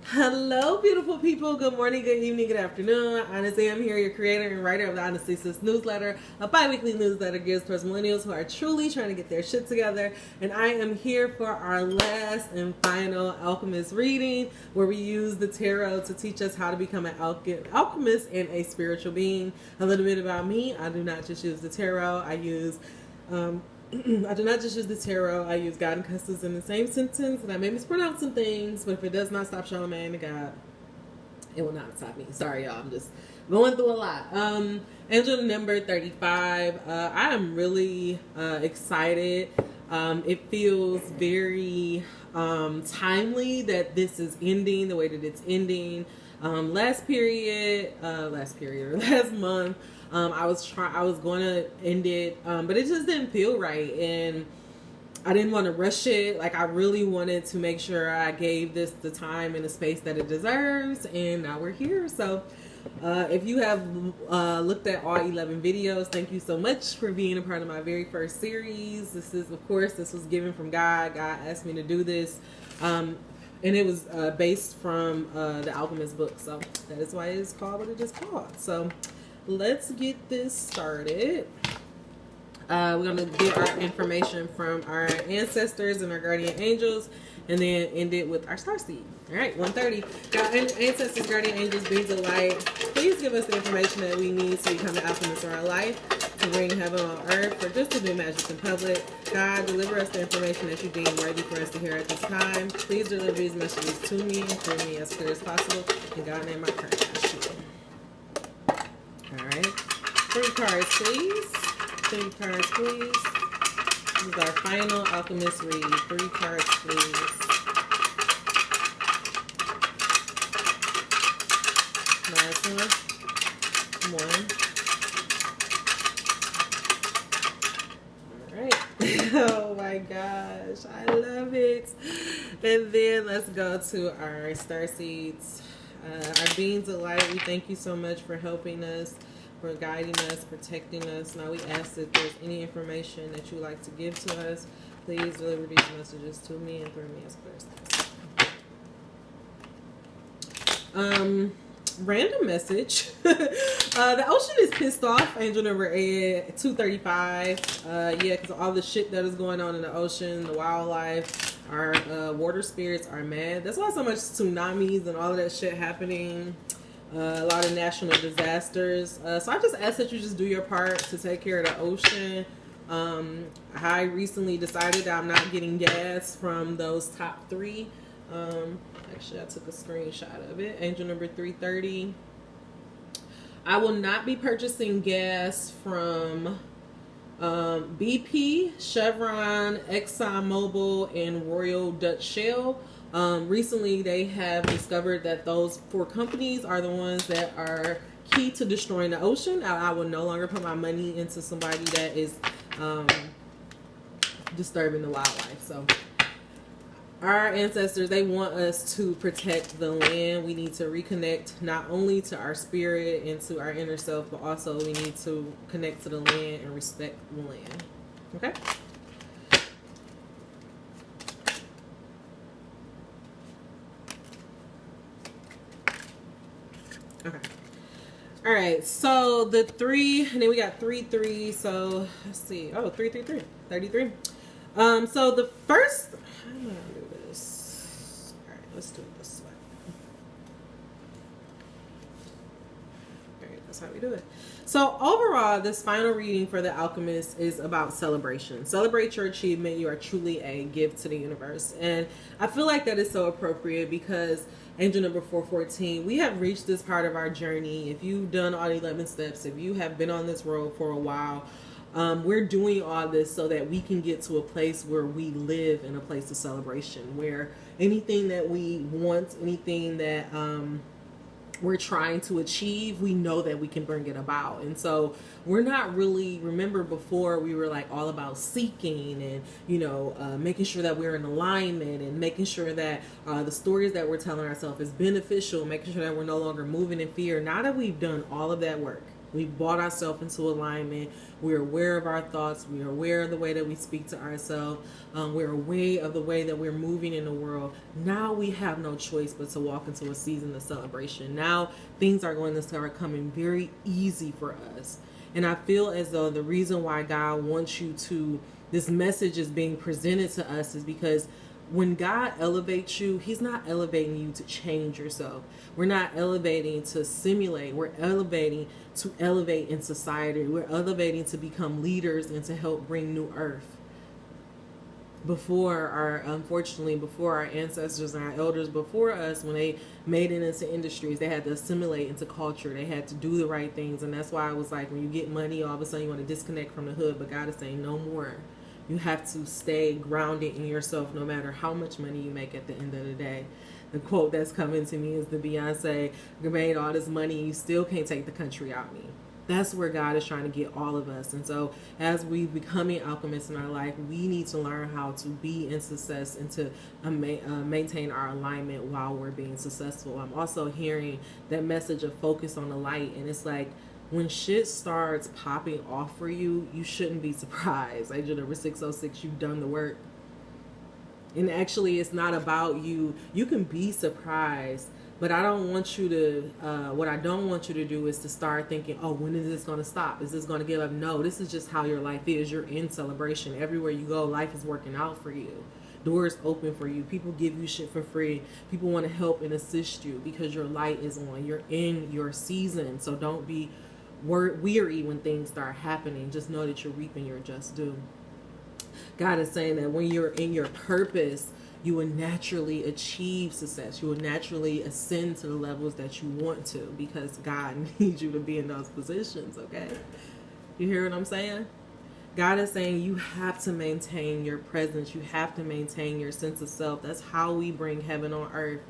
Hello, beautiful people. Good morning, good evening, good afternoon. Honestly, I'm here, your creator and writer of the Honestly Sis newsletter, a bi-weekly newsletter geared towards millennials who are truly trying to get their shit together. And I am here for our last and final Alchemist reading, where we use the tarot to teach us how to become an alchemist and a spiritual being. A little bit about me: I do not just use the tarot. I do not just use the tarot. I use God and customs in the same sentence, and I may mispronounce some things, but if it does not stop showing my hand to God, it will not stop me. Sorry, y'all. I'm just going through a lot. Angel number 35. I am really excited. It feels very timely that this is ending the way that it's ending. Last month, I was going to end it, but it just didn't feel right, and I didn't want to rush it. Like, I really wanted to make sure I gave this the time and the space that it deserves, and now we're here. So if you have looked at all 11 videos, thank you so much for being a part of my very first series. This was given from God. God asked me to do this. And it was based from the Alchemist book. So that is why it's called what it is called. So let's get this started. We're going to get our information from our ancestors and our guardian angels, and then end it with our star seed. All right, 130. God, ancestors, guardian angels, beings of light, please give us the information that we need to become the alchemist of our life, to bring heaven on earth, or just to do magic in public. God, deliver us the information that you deem worthy for us to hear at this time. Please deliver these messages to me and through me as clear as possible. In God's name I pray. All right. 3 cards, please. 3 cards, please. This is our final alchemist read. 3 cards, please. Last one. 1. All right. Oh my gosh, I love it. And then let's go to our star seeds. Our beings of light, we thank you so much for helping us, for guiding us, protecting us. Now we ask that there's any information that you like to give to us, please deliver these messages to me and through me as clear as possible. Random message. The ocean is pissed off. Angel number 235. Yeah, because all the shit that is going on in the ocean, the wildlife, our water spirits are mad. That's why so much tsunamis and all of that shit happening. A lot of national disasters. So I just ask that you just do your part to take care of the ocean. I recently decided that I'm not getting gas from those top 3. Actually, I took a screenshot of it. Angel number 330. I will not be purchasing gas from BP, Chevron, ExxonMobil, and Royal Dutch Shell. Recently, they have discovered that those 4 companies are the ones that are key to destroying the ocean. I will no longer put my money into somebody that is disturbing the wildlife. So our ancestors, they want us to protect the land. We need to reconnect not only to our spirit and to our inner self, but also we need to connect to the land and respect the land. Okay? Okay. All right. So the 3, and then we got 3, 3. So let's see. Oh, 3, 3, 3. 33. So the first, I'm gonna do this. All right, let's do it this way. All right, that's how we do it. So overall, this final reading for the Alchemist is about celebration. Celebrate your achievement. You are truly a gift to the universe. And I feel like that is so appropriate because Angel number 414, we have reached this part of our journey. If you've done all 11 steps, if you have been on this road for a while, we're doing all this so that we can get to a place where we live in a place of celebration, where anything that we want, anything that we're trying to achieve, we know that we can bring it about. And so we're not really, remember before we were like all about seeking and, making sure that we're in alignment and making sure that the stories that we're telling ourselves is beneficial, making sure that we're no longer moving in fear. Now that we've done all of that work, We've brought ourselves into alignment. We're aware of our thoughts. We're aware of the way that we speak to ourselves. We're aware of the way that we're moving in the world. Now we have no choice but to walk into a season of celebration. Now things are going to start coming very easy for us. And I feel as though the reason why God wants you to, this message is being presented to us, is because when God elevates you, he's not elevating you to change yourself. We're not elevating to simulate. We're elevating to elevate in society. We're elevating to become leaders and to help bring new earth. Unfortunately, before our ancestors and our elders before us, when they made it into industries, they had to assimilate into culture. They had to do the right things. And that's why I was like, when you get money, all of a sudden you want to disconnect from the hood. But God is saying no more. You have to stay grounded in yourself no matter how much money you make at the end of the day. The quote that's coming to me is the Beyonce, you made all this money, you still can't take the country out me. That's where God is trying to get all of us. And so as we becoming alchemists in our life, we need to learn how to be in success and to maintain our alignment while we're being successful. I'm also hearing that message of focus on the light. And it's like, when shit starts popping off for you, you shouldn't be surprised. Agent number 606, you've done the work. And actually, it's not about you. You can be surprised, but I don't want you to, what I don't want you to do is to start thinking, oh, when is this going to stop? Is this going to give up? No, this is just how your life is. You're in celebration. Everywhere you go, life is working out for you. Doors open for you. People give you shit for free. People want to help and assist you because your light is on. You're in your season. So don't be weary when things start happening. Just know that you're reaping your just due. God is saying that when you're in your purpose, you will naturally achieve success. You will naturally ascend to the levels that you want to, because God needs you to be in those positions, okay? You hear what I'm saying? God is saying you have to maintain your presence. You have to maintain your sense of self. That's how we bring heaven on earth.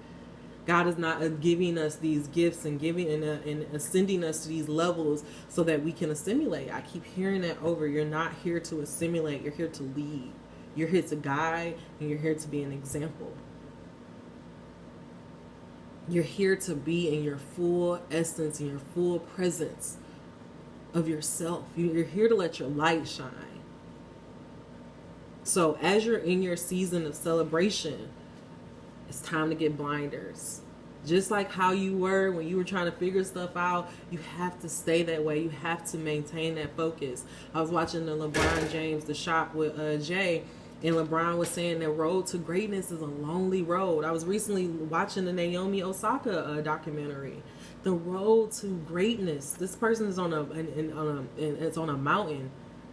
God is not giving us these gifts and giving and ascending us to these levels so that we can assimilate. I keep hearing that over. You're not here to assimilate. You're here to lead. You're here to guide, and you're here to be an example. You're here to be in your full essence, in your full presence of yourself. You're here to let your light shine. So as you're in your season of celebration, it's time to get blinders. Just like how you were when you were trying to figure stuff out, you have to stay that way. You have to maintain that focus. I was watching the LeBron James, The Shop with Jay, and LeBron was saying that road to greatness is a lonely road. I was recently watching the Naomi Osaka documentary. The road to greatness. This person is on it's on a mountain.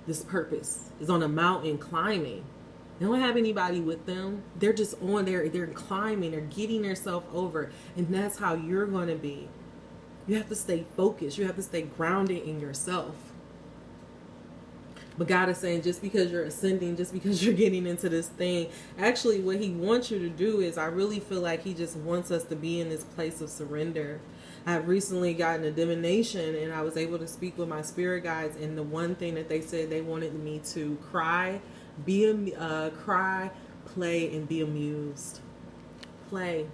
This purpose is on a mountain climbing. They don't have anybody with them. They're just on there. They're climbing. They're getting themselves over. And that's how you're going to be. You have to stay focused. You have to stay grounded in yourself. But God is saying, just because you're ascending, just because you're getting into this thing, actually what he wants you to do is, I really feel like he just wants us to be in this place of surrender. I've recently gotten a divination, and I was able to speak with my spirit guides, and the one thing that they said, they wanted me to cry, cry, play, and be amused. Play.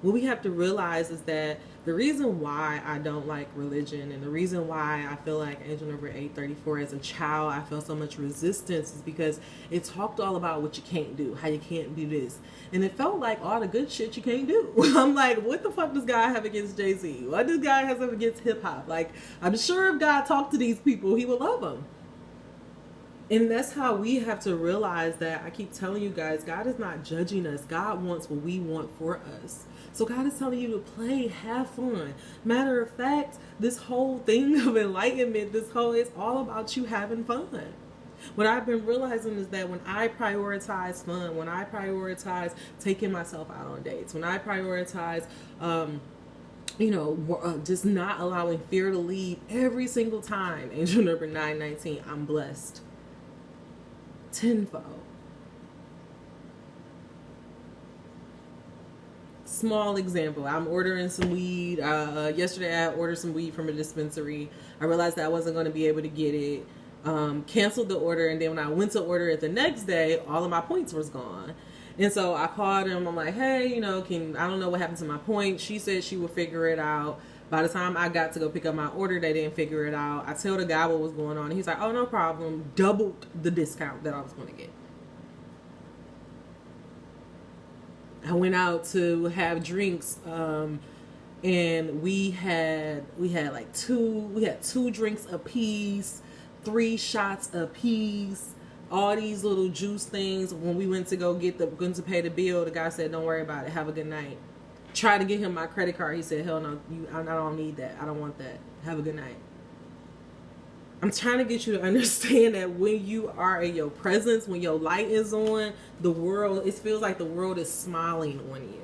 What we have to realize is that the reason why I don't like religion, and the reason why I feel like angel number 834 as a child, I felt so much resistance, is because it talked all about what you can't do, how you can't do this. And it felt like all the good shit you can't do. I'm like, what the fuck does God have against Jay-Z? What does God have against hip-hop? Like, I'm sure if God talked to these people, he would love them. And that's how we have to realize that. I keep telling you guys, God is not judging us. God wants what we want for us. So God is telling you to play, have fun. Matter of fact, this whole thing of enlightenment, it's all about you having fun. What I've been realizing is that when I prioritize fun, when I prioritize taking myself out on dates, when I prioritize, just not allowing fear to lead every single time, angel number 919, I'm blessed. Tenfold. Small example, I'm ordering some weed. Yesterday I ordered some weed from a dispensary. I realized that I wasn't going to be able to get it. Canceled the order, and then when I went to order it the next day, all of my points was gone. And so I called him. I'm like, hey, I don't know what happened to my points. She said she would figure it out. By the time I got to go pick up my order, they didn't figure it out. I tell the guy what was going on. He's like, oh, no problem. Doubled the discount that I was going to get. I went out to have drinks, and we had like two drinks apiece, 3 shots apiece, all these little juice things. When we went to going to pay the bill, the guy said, don't worry about it. Have a good night. Tried to get him my credit card. He said, hell no, I don't need that. I don't want that. Have a good night. I'm trying to get you to understand that when you are in your presence, when your light is on, it feels like the world is smiling on you.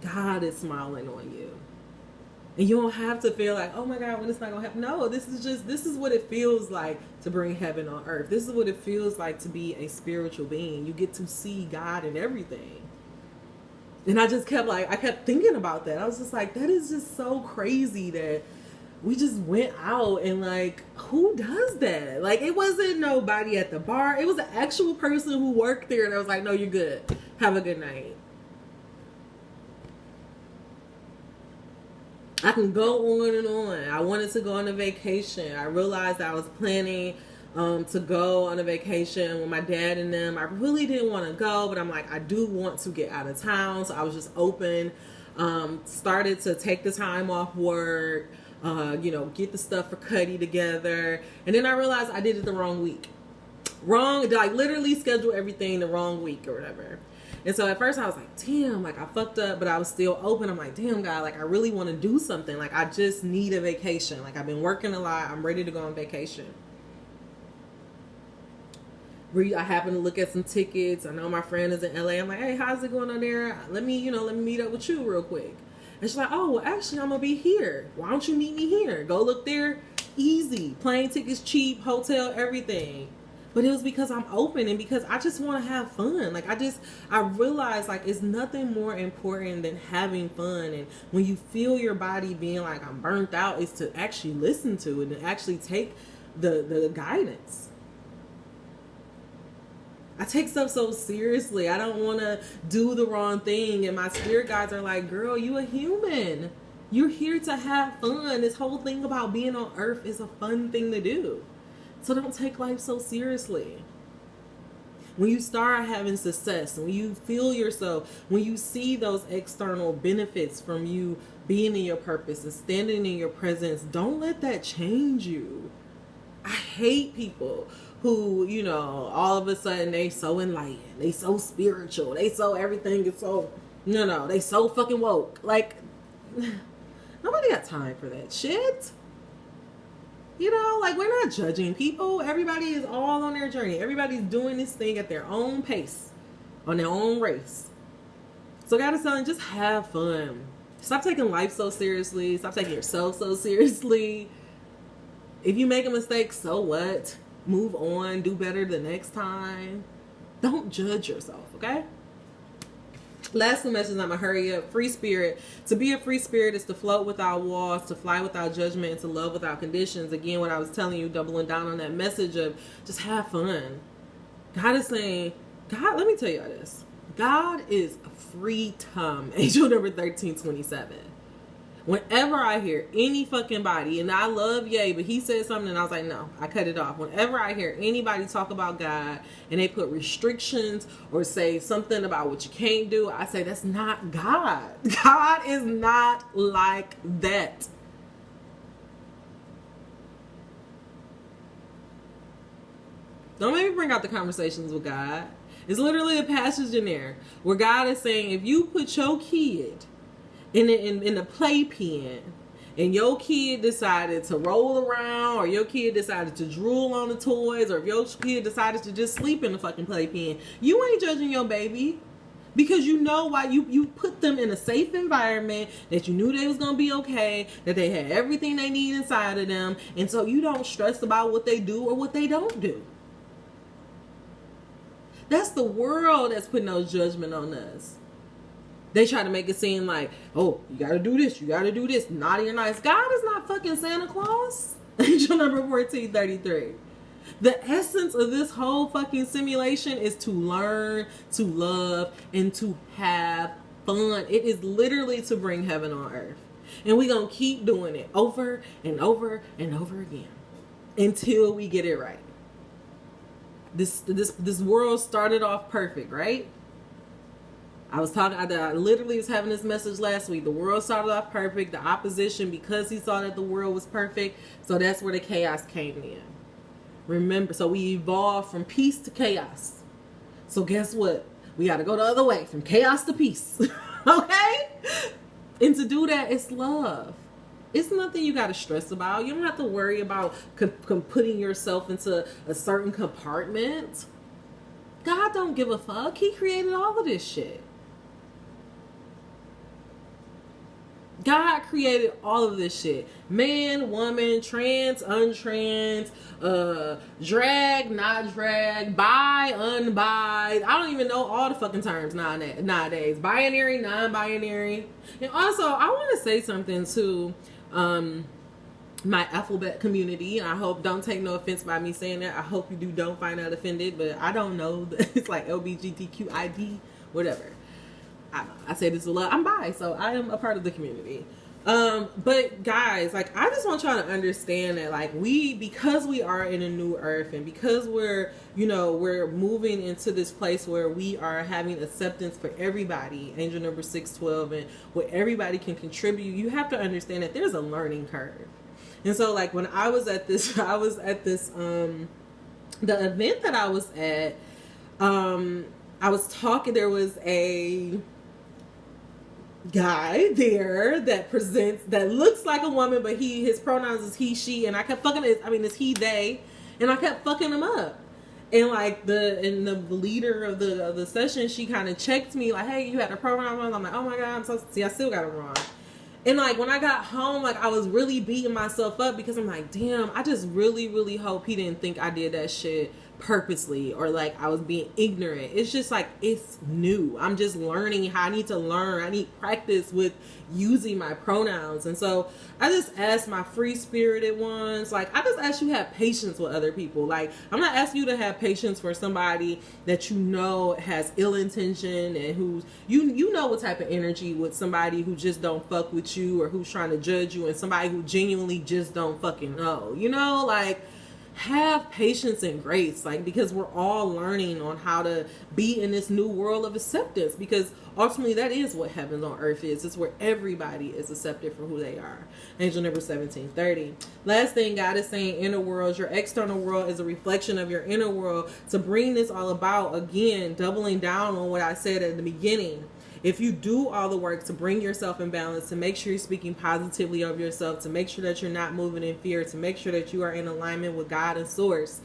God is smiling on you. And you don't have to feel like, oh my God, when it's not going to happen. No, this is what it feels like to bring heaven on earth. This is what it feels like to be a spiritual being. You get to see God in everything. And I kept thinking about that. I was just like, that is just so crazy that we just went out and like, who does that? Like, it wasn't nobody at the bar. It was an actual person who worked there that was like, no, you're good. Have a good night. I can go on and on. I wanted to go on a vacation. I realized I was planning to go on a vacation with my dad and them. I really didn't want to go, but I'm like, I do want to get out of town. So I was just open. Started to take the time off work, get the stuff for Cuddy together. And then I realized I did it the wrong week. Literally schedule everything the wrong week or whatever. And so at first I was like, damn, like I fucked up, but I was still open. I'm like, damn, God, like I really want to do something. Like I just need a vacation. Like I've been working a lot. I'm ready to go on vacation. I happen to look at some tickets. I know my friend is in LA. I'm like, hey, how's it going on there? Let me meet up with you real quick. And she's like, oh, well, actually, I'm going to be here. Why don't you meet me here? Go look there. Easy. Plane tickets cheap, hotel, everything. But it was because I'm open and because I just want to have fun. Like, I realized, like, it's nothing more important than having fun. And when you feel your body being like, I'm burnt out, is to actually listen to it and actually take the guidance. I take stuff so seriously. I don't want to do the wrong thing. And my spirit guides are like, girl, you a human. You're here to have fun. This whole thing about being on earth is a fun thing to do. So don't take life so seriously. When you start having success, when you feel yourself, when you see those external benefits from you being in your purpose and standing in your presence, don't let that change you. I hate people who, all of a sudden they so enlightened, they so spiritual, they so everything is so, they so fucking woke. Like, nobody got time for that shit. We're not judging people. Everybody is all on their journey. Everybody's doing this thing at their own pace, on their own race. So God is telling, just have fun. Stop taking life so seriously. Stop taking yourself so seriously. If you make a mistake, so what? Move on. Do better the next time. Don't judge yourself, okay? Last message, I'm going to hurry up. Free spirit. To be a free spirit is to float without walls, to fly without judgment, and to love without conditions. Again, what I was telling you, doubling down on that message of just have fun. God is saying, God, let me tell you this. God is free time. Angel number 1327. Whenever I hear any fucking body, and I love Ye, but he said something and I was like, no, I cut it off. Whenever I hear anybody talk about God and they put restrictions or say something about what you can't do, I say, that's not God. God is not like that. Don't make me bring out the conversations with God. It's literally a passage in there where God is saying, if you put your kid in the playpen, and your kid decided to roll around, or your kid decided to drool on the toys, or if your kid decided to just sleep in the fucking playpen, you ain't judging your baby. Because you know why. You put them in a safe environment, that you knew they was going to be okay, that they had everything they need inside of them, and so you don't stress about what they do or what they don't do. That's the world that's putting those judgment on us. They try to make it seem like, oh, you gotta do this, naughty or nice. God is not fucking Santa Claus. Angel number 1433. The essence of this whole fucking simulation is to learn, to love, and to have fun. It is literally to bring heaven on earth. And we're going to keep doing it over and over and over again until we get it right. This world started off perfect, right? I literally was having this message last week. The world started off perfect. The opposition, because he saw that the world was perfect, so that's where the chaos came in. Remember, so we evolved from peace to chaos. So guess what? We got to go the other way, from chaos to peace. Okay? And to do that, it's love. It's nothing you got to stress about. You don't have to worry about putting yourself into a certain compartment. God don't give a fuck. He created all of this shit. God created all of this shit. Man, woman, trans, untrans, drag, not drag, bi, unbi. I don't even know all the fucking terms nowadays. Binary, non-binary. And also, I want to say something to my alphabet community. I hope, don't take no offense by me saying that. I hope you don't find that offended, but I don't know. It's like LBGTQID, whatever. I say this a lot. I'm bi, so I am a part of the community. But guys, like, I just want y'all to understand that, like, because we are in a new earth, and because we're moving into this place where we are having acceptance for everybody, angel number 612, and where everybody can contribute, you have to understand that there's a learning curve. And so, like, when I was at this, the event that I was at, I was talking, there was a guy there that looks like a woman, but his pronouns is he, she, and I kept fucking it's he, they, and I kept fucking him up. And like the leader of the session, she kind of checked me like, hey, you had a pronoun wrong. I'm like, oh my god, I still got it wrong. And like when I got home, like I was really beating myself up because I'm like, damn, I just really, really hope he didn't think I did that shit purposely, or like I was being ignorant. It's just like, it's new. I'm just learning how I need to learn. I need practice with using my pronouns. And so I just asked my free spirited ones, like, I just ask you to have patience with other people. Like, I'm not asking you to have patience for somebody that you know has ill intention and who's you know what type of energy with somebody who just don't fuck with you, or who's trying to judge you, and somebody who genuinely just don't fucking know, like, have patience and grace, like, because we're all learning on how to be in this new world of acceptance, because ultimately that is what heaven on earth is. It's where everybody is accepted for who they are. Angel number 1730. Last thing God is saying, inner world, your external world is a reflection of your inner world. To bring this all about, again, doubling down on what I said at the beginning. If you do all the work to bring yourself in balance, to make sure you're speaking positively of yourself, to make sure that you're not moving in fear, to make sure that you are in alignment with God and source,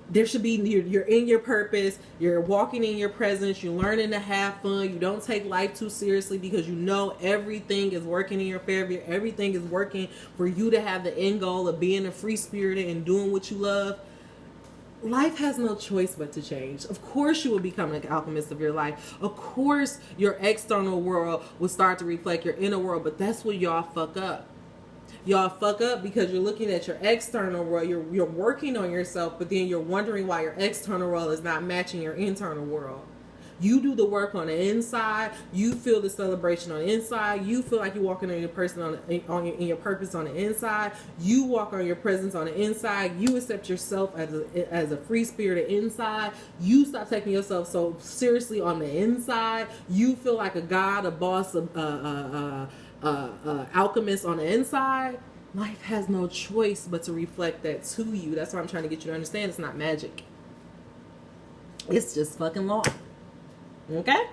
there should be, you're in your purpose, you're walking in your presence, you're learning to have fun, you don't take life too seriously, because you know everything is working in your favor, everything is working for you to have the end goal of being a free spirited and doing what you love. Life has no choice but to change. Of course you will become an alchemist of your life. Of course your external world will start to reflect your inner world, but that's where y'all fuck up. Y'all fuck up because you're looking at your external world, you're working on yourself, but then you're wondering why your external world is not matching your internal world. You do the work on the inside. You feel the celebration on the inside. You feel like you're walking on your person in your purpose on the inside. You walk on your presence on the inside. You accept yourself as a free spirited inside. You stop taking yourself so seriously on the inside. You feel like a god, a boss, alchemist on the inside. Life has no choice but to reflect that to you. That's why I'm trying to get you to understand it's not magic. It's just fucking law. Okay?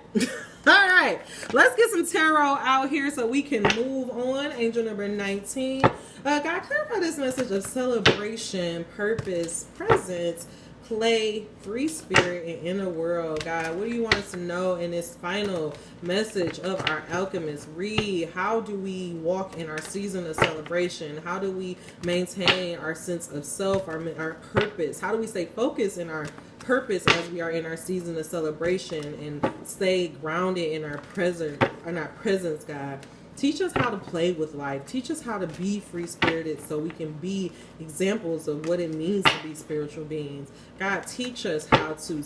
All right. Let's get some tarot out here so we can move on. Angel number 19. God, clarify this message of celebration, purpose, presence, play, free spirit, and inner world. God, what do you want us to know in this final message of our alchemist? Read, how do we walk in our season of celebration? How do we maintain our sense of self, our purpose? How do we stay focused in our purpose as we are in our season of celebration and stay grounded in our presence, God? Teach us how to play with life. Teach us how to be free-spirited so we can be examples of what it means to be spiritual beings. God, teach us how to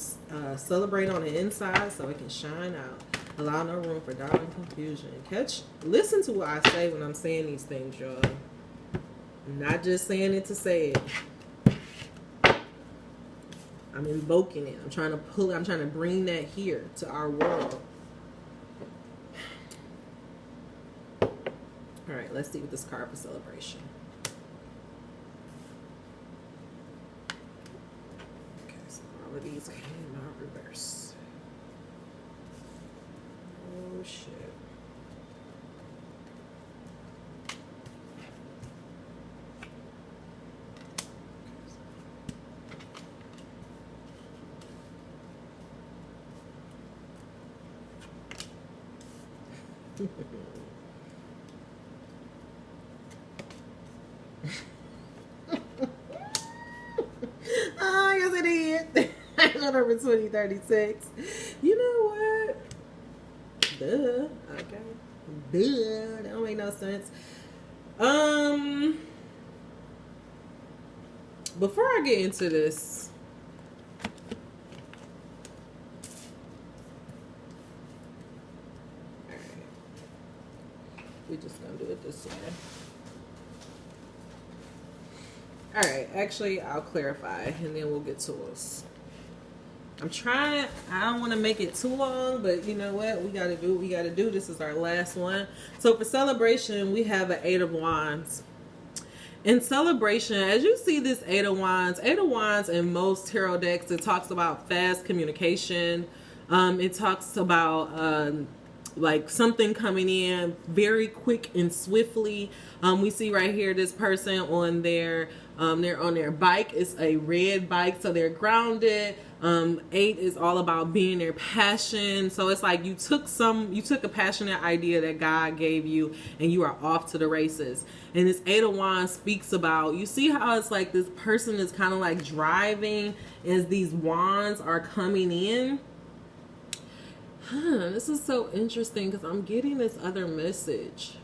celebrate on the inside so it can shine out. Allow no room for doubt and confusion. Listen to what I say when I'm saying these things, y'all. I'm not just saying it to say it. I'm invoking it. I'm trying to bring that here to our world. All right, let's see what this card for celebration. Okay, so all of these came out reverse. Oh shit. Oh, yes it is. Number 2036. You know what? Duh. Okay. Duh. That don't make no sense. Before I get into this, all right, we're just gonna do it this way. All right, actually, I'll clarify, and then we'll get to us. I don't want to make it too long, but you know what? We got to do what we got to do. This is our last one. So for celebration, we have an Eight of Wands. In celebration, as you see this Eight of Wands in most tarot decks, it talks about fast communication. It talks about like something coming in very quick and swiftly. We see right here this person on they're on their bike. It's a red bike, so they're grounded. 8 is all about being their passion. So it's like you took a passionate idea that God gave you and you are off to the races. And this 8 of Wands speaks about, you see how it's like this person is kind of like driving as these wands are coming in. This is so interesting because I'm getting this other message.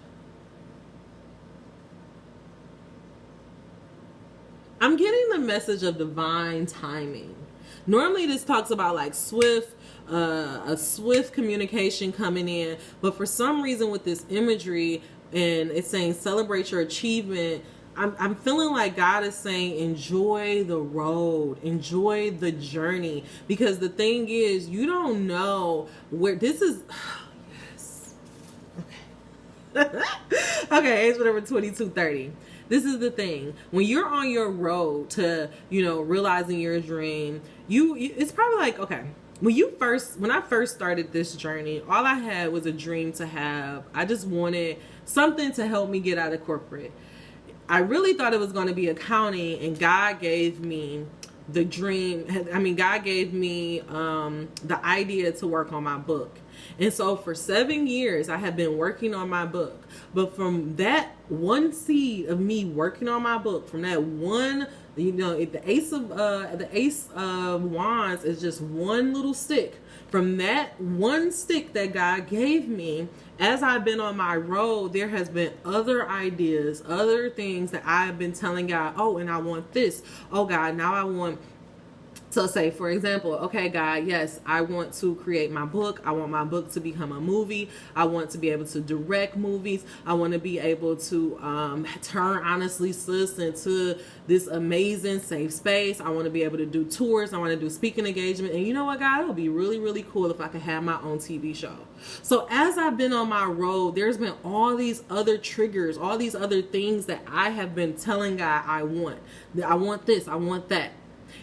I'm getting the message of divine timing. Normally this talks about like a swift communication coming in, but for some reason with this imagery and it's saying celebrate your achievement, I'm feeling like God is saying enjoy the road, enjoy the journey, because the thing is you don't know where this is. Yes. Okay. Okay, age whatever 2230. This is the thing. When you're on your road to, realizing your dream, it's probably like, okay, when I first started this journey, all I had was a dream to have. I just wanted something to help me get out of corporate. I really thought it was going to be accounting, and God gave me the dream. God gave me the idea to work on my book. And so for 7 years, I have been working on my book. But from that one seed of me working on my book, from that one, the Ace of Wands is just one little stick. From that one stick that God gave me, as I've been on my road, there has been other ideas, other things that I've been telling God, oh, and I want this. Oh, God, now I want... So say, for example, okay, God, yes, I want to create my book. I want my book to become a movie. I want to be able to direct movies. I want to be able to turn Honestly Sis into this amazing safe space. I want to be able to do tours. I want to do speaking engagement. And you know what, God? It would be really, really cool if I could have my own TV show. So as I've been on my road, there's been all these other triggers, all these other things that I have been telling God I want. I want this. I want that.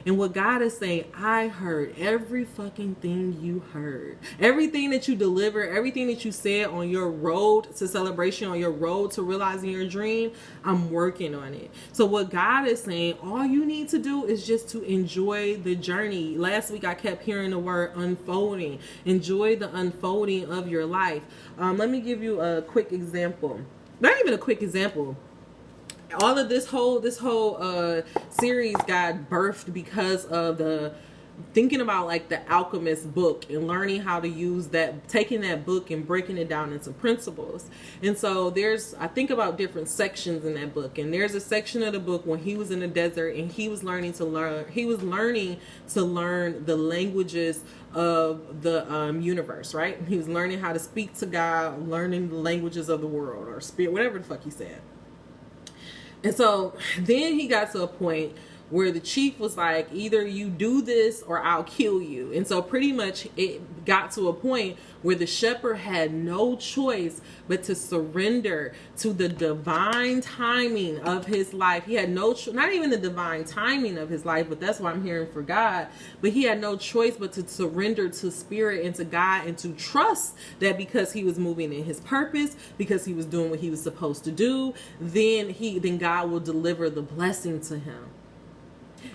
And what God is saying, I heard every fucking thing you heard. Everything that you delivered, everything that you said on your road to celebration, on your road to realizing your dream, I'm working on it. So what God is saying, all you need to do is just to enjoy the journey. Last week I kept hearing the word unfolding. Enjoy the unfolding of your life. Let me give you a quick example. Not even a quick example. All of this whole series got birthed because of the thinking about like the Alchemist book and learning how to use that, taking that book and breaking it down into principles. And so I think about different sections in that book, and there's a section of the book when he was in the desert and he was learning to learn the languages of the universe, right? He was learning how to speak to God, learning the languages of the world or spirit, whatever the fuck he said. And so then he got to a point where the chief was like, either you do this or I'll kill you. And so pretty much it got to a point where the shepherd had no choice but to surrender to the divine timing of his life. He had not even the divine timing of his life, but that's what I'm hearing for God. But he had no choice but to surrender to spirit and to God, and to trust that because he was moving in his purpose, because he was doing what he was supposed to do, then God will deliver the blessing to him.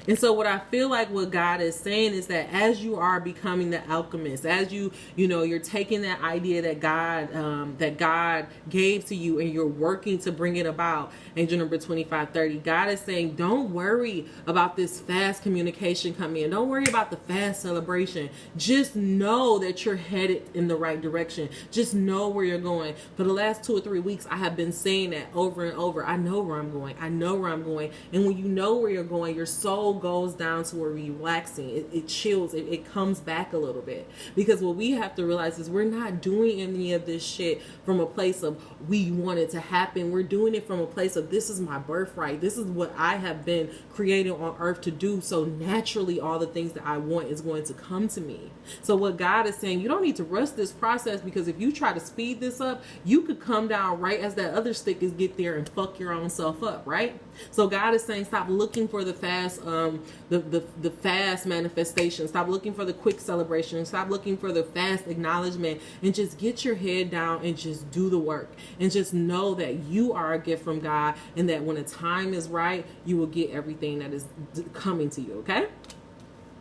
And so what I feel like what God is saying is that as you are becoming the alchemist, as you're taking that idea that God gave to you and you're working to bring it about, angel number 2530, God is saying, don't worry about this fast communication coming in. Don't worry about the fast celebration. Just know that you're headed in the right direction. Just know where you're going. For the last 2 or 3 weeks, I have been saying that over and over. I know where I'm going. I know where I'm going. And when you know where you're going, your soul goes down to where relaxing. It chills. It comes back a little bit. Because what we have to realize is we're not doing any of this shit from a place of we want it to happen. We're doing it from a place of this is my birthright. This is what I have been created on earth to do. So naturally, all the things that I want is going to come to me. So what God is saying, you don't need to rush this process, because if you try to speed this up, you could come down right as that other stick is get there and fuck your own self up, right? So God is saying, stop looking for the fast, the fast manifestation. Stop looking for the quick celebration. Stop looking for the fast acknowledgement, and just get your head down and just do the work, and just know that you are a gift from God, and that when the time is right, you will get everything that is coming to you. Okay.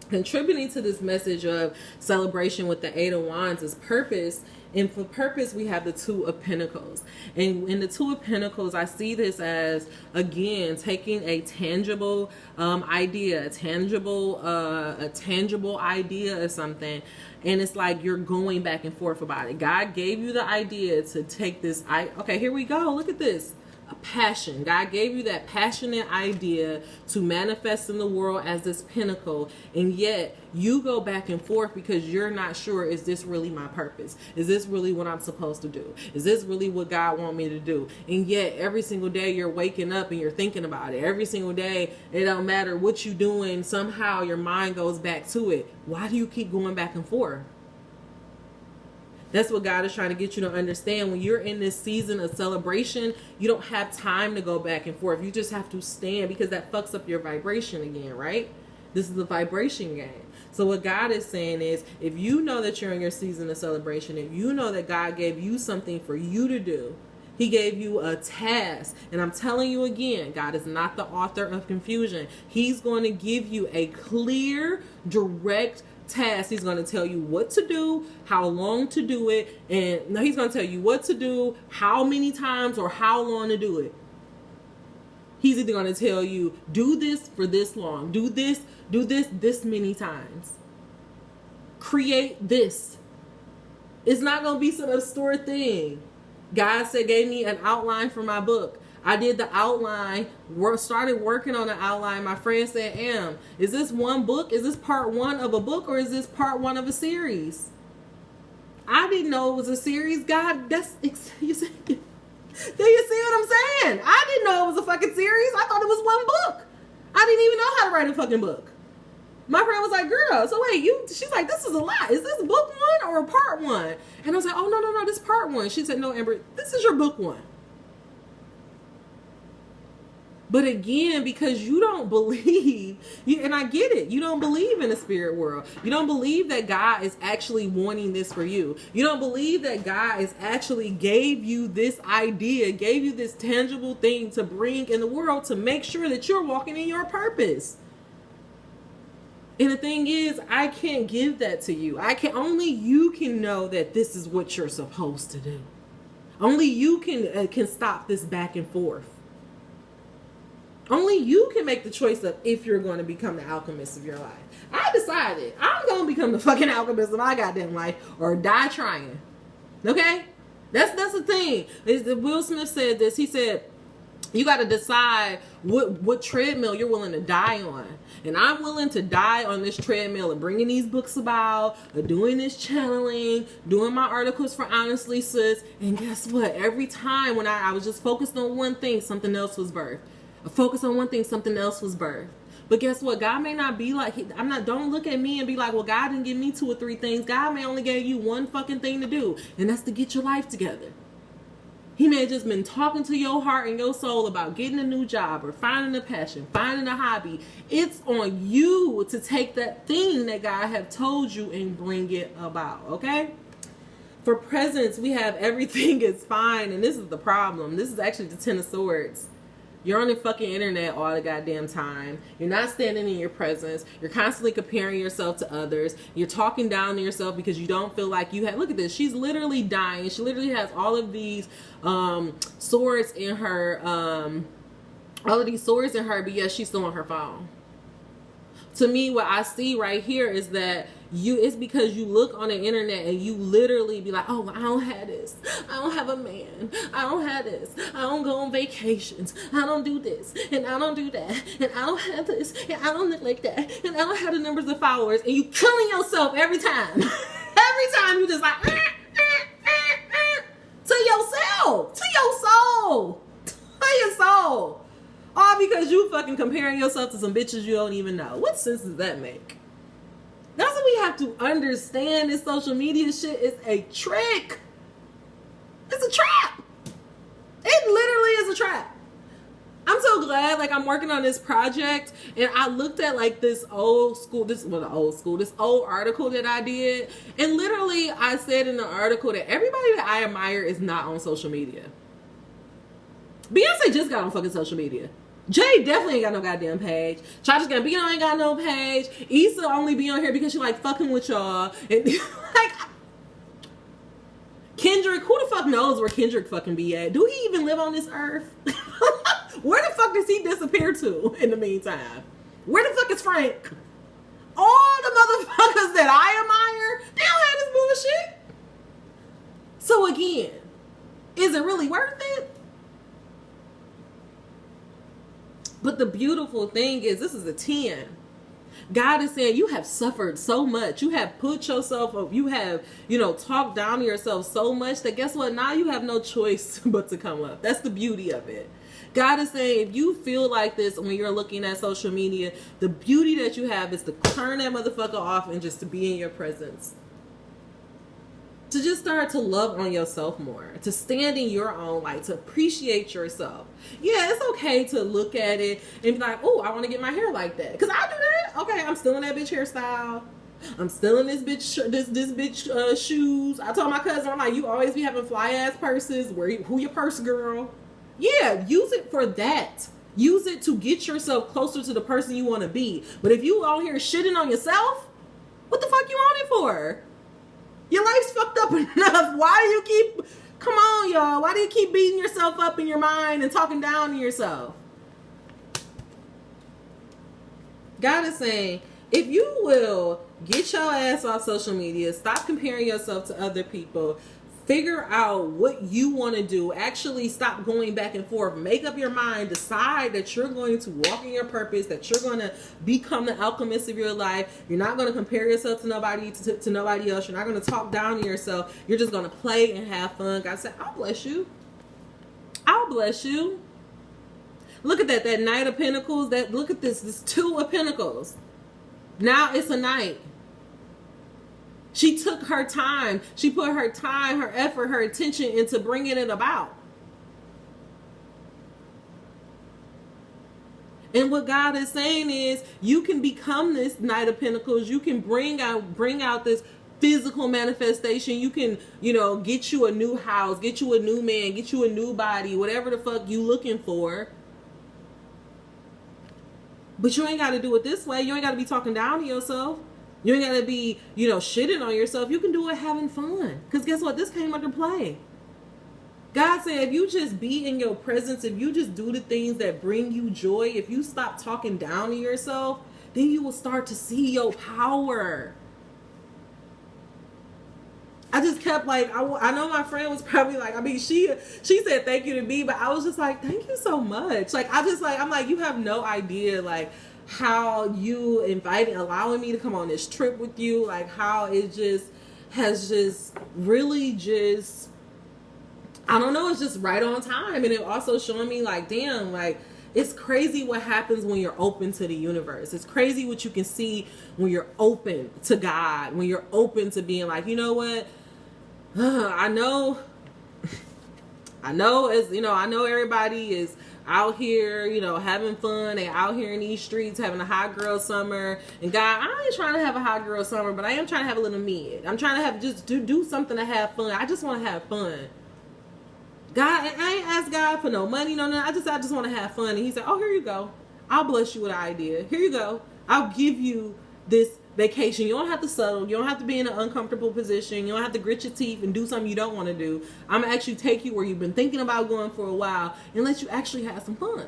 Contributing to this message of celebration with the Eight of Wands is purpose. And for purpose, we have the Two of Pentacles. And in the Two of Pentacles, I see this as, again, taking a tangible idea, a tangible idea of something. And it's like you're going back and forth about it. God gave you the idea to take this. Okay, here we go. Look at this. A passion. God gave you that passionate idea to manifest in the world as this pinnacle, and yet you go back and forth because you're not sure, is this really my purpose? Is this really what I'm supposed to do? Is this really what God wants me to do? And yet every single day you're waking up and you're thinking about it. Every single day, it don't matter what you're doing, somehow your mind goes back to it. Why do you keep going back and forth? That's what God is trying to get you to understand. When you're in this season of celebration, you don't have time to go back and forth. You just have to stand, because that fucks up your vibration again, right? This is the vibration game. So what God is saying is, if you know that you're in your season of celebration, if you know that God gave you something for you to do, He gave you a task. And I'm telling you again, God is not the author of confusion. He's going to give you a clear, direct task. He's going to tell you what to do, how long to do it, and no, he's going to tell you what to do, how many times, or how long to do it. He's either going to tell you, do this for this long, do this this many times, create this. It's not going to be some obscure thing. God gave me an outline for my book. I did the outline, started working on the outline. My friend said, is this one book? Is this part one of a book, or is this part one of a series? I didn't know it was a series. God, you see what I'm saying? I didn't know it was a fucking series. I thought it was one book. I didn't even know how to write a fucking book. My friend was like, girl, so wait, she's like, this is a lot. Is this book one or part one? And I was like, oh, no, this is part one. She said, no, Amber, this is your book one. But again, because you don't believe, and I get it, you don't believe in the spirit world. You don't believe that God is actually wanting this for you. You don't believe that God is actually gave you this idea, gave you this tangible thing to bring in the world to make sure that you're walking in your purpose. And the thing is, I can't give that to you. Only you can know that this is what you're supposed to do. Only you can stop this back and forth. Only you can make the choice of if you're going to become the alchemist of your life. I decided I'm going to become the fucking alchemist of my goddamn life or die trying. Okay? That's the thing. Will Smith said this. He said, you got to decide what treadmill you're willing to die on. And I'm willing to die on this treadmill of bringing these books about, of doing this channeling, doing my articles for Honestly Sis. And guess what? Every time when I was just focused on one thing, something else was birthed. I focused on one thing, something else was birthed. But guess what? God may not be like, don't look at me and be like, well, God didn't give me 2 or 3 things. God may only gave you one fucking thing to do. And that's to get your life together. He may have just been talking to your heart and your soul about getting a new job or finding a passion, finding a hobby. It's on you to take that thing that God have told you and bring it about, okay? For presence, we have everything is fine, and this is the problem. This is actually the 10 of Swords. You're on the fucking internet all the goddamn time. You're not standing in your presence. You're constantly comparing yourself to others. You're talking down to yourself because you don't feel like you have. Look at this. She's literally dying. She literally has all of these swords in her. All of these swords in her, but yet she's still on her phone. To me, what I see right here is that it's because you look on the internet and you literally be like, oh, I don't have this. I don't have a man. I don't have this. I don't go on vacations. I don't do this. And I don't do that. And I don't have this. And I don't look like that. And I don't have the numbers of followers. And you killing yourself every time. Every time you just like, to yourself. To your soul. To your soul. All because you fucking comparing yourself to some bitches you don't even know. What sense does that make? That's what we have to understand. This social media shit is a trick. It's a trap. It literally is a trap. I'm so glad, like, I'm working on this project, and I looked at like this old article that I did, and literally I said in the article that everybody that I admire is not on social media. Beyonce just got on fucking social media. Jay definitely ain't got no goddamn page. Childish Gambino ain't got no page. Issa only be on here because she like fucking with y'all. And like Kendrick, who the fuck knows where Kendrick fucking be at? Do he even live on this earth? Where the fuck does he disappear to in the meantime? Where the fuck is Frank? All the motherfuckers that I admire, they don't have this bullshit. So again, is it really worth it? But the beautiful thing is, this is a 10. God is saying you have suffered so much. You have put yourself up. You have, talked down to yourself so much that guess what? Now you have no choice but to come up. That's the beauty of it. God is saying if you feel like this when you're looking at social media, the beauty that you have is to turn that motherfucker off and just to be in your presence. To just start to love on yourself more, to stand in your own light, to appreciate yourself. Yeah, it's okay to look at it and be like, oh, I want to get my hair like that. Because I do that. Okay, I'm still in that bitch hairstyle. I'm still in this bitch, this bitch shoes. I told my cousin, I'm like, you always be having fly ass purses. Who your purse girl? Yeah, use it for that. Use it to get yourself closer to the person you want to be. But if you out here shitting on yourself, what the fuck you on it for? Your life's fucked up enough. Why do you keep... Come on, y'all. Why do you keep beating yourself up in your mind and talking down to yourself? God is saying, if you will get your ass off social media, stop comparing yourself to other people, figure out what you want to do, actually stop going back and forth, make up your mind, decide that you're going to walk in your purpose, that you're going to become the alchemist of your life. You're not going to compare yourself to nobody else. You're not going to talk down to yourself. You're just going to play and have fun. God said, I'll bless you. I'll bless you. Look at that Knight of Pentacles. Look at this 2 of Pentacles. Now it's a knight. She took her time. She put her time, her effort, her attention into bringing it about. And what God is saying is, you can become this Knight of Pentacles. You can bring out this physical manifestation. You can, get you a new house, get you a new man, get you a new body, whatever the fuck you looking for. But you ain't got to do it this way. You ain't got to be talking down to yourself. You ain't got to be, shitting on yourself. You can do it having fun. Because guess what? This came under play. God said, if you just be in your presence, if you just do the things that bring you joy, if you stop talking down to yourself, then you will start to see your power. I just kept like, I know my friend was probably like, I mean, she said thank you to me, but I was just like, thank you so much. Like, I'm like, you have no idea, like, how you allowing me to come on this trip with you, like, how it just has just really just, I don't know, it's just right on time. And it also showing me like, damn, like, it's crazy what happens when you're open to the universe. It's crazy what you can see when you're open to God, when you're open to being like, you know what? I know everybody is out here, having fun. They out here in these streets having a hot girl summer. And God, I ain't trying to have a hot girl summer, but I am trying to have a little mid. I'm trying to have just do something to have fun. I just want to have fun. God, I ain't asked God for no money, no nothing. I just want to have fun. And he said, oh, here you go. I'll bless you with an idea. Here you go. I'll give you this vacation. You don't have to settle. You don't have to be in an uncomfortable position. You don't have to grit your teeth and do something you don't want to do. I'm going to actually take you where you've been thinking about going for a while and let you actually have some fun.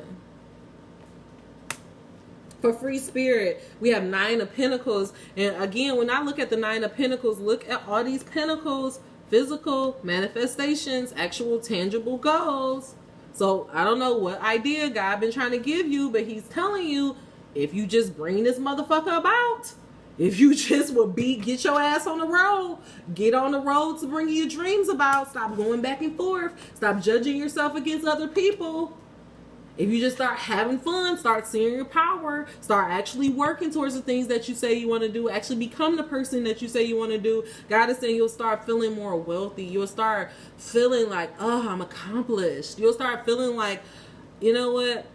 For free spirit, we have 9 of Pentacles. And again, when I look at the 9 of Pentacles, look at all these pentacles, physical manifestations, actual tangible goals. So I don't know what idea God been trying to give you, but he's telling you, if you just bring this motherfucker about, if you just get your ass on the road, get on the road to bring your dreams about, stop going back and forth, stop judging yourself against other people. If you just start having fun, start seeing your power, start actually working towards the things that you say you want to do, actually become the person that you say you want to do, God is saying you'll start feeling more wealthy. You'll start feeling like, oh, I'm accomplished. You'll start feeling like, you know what?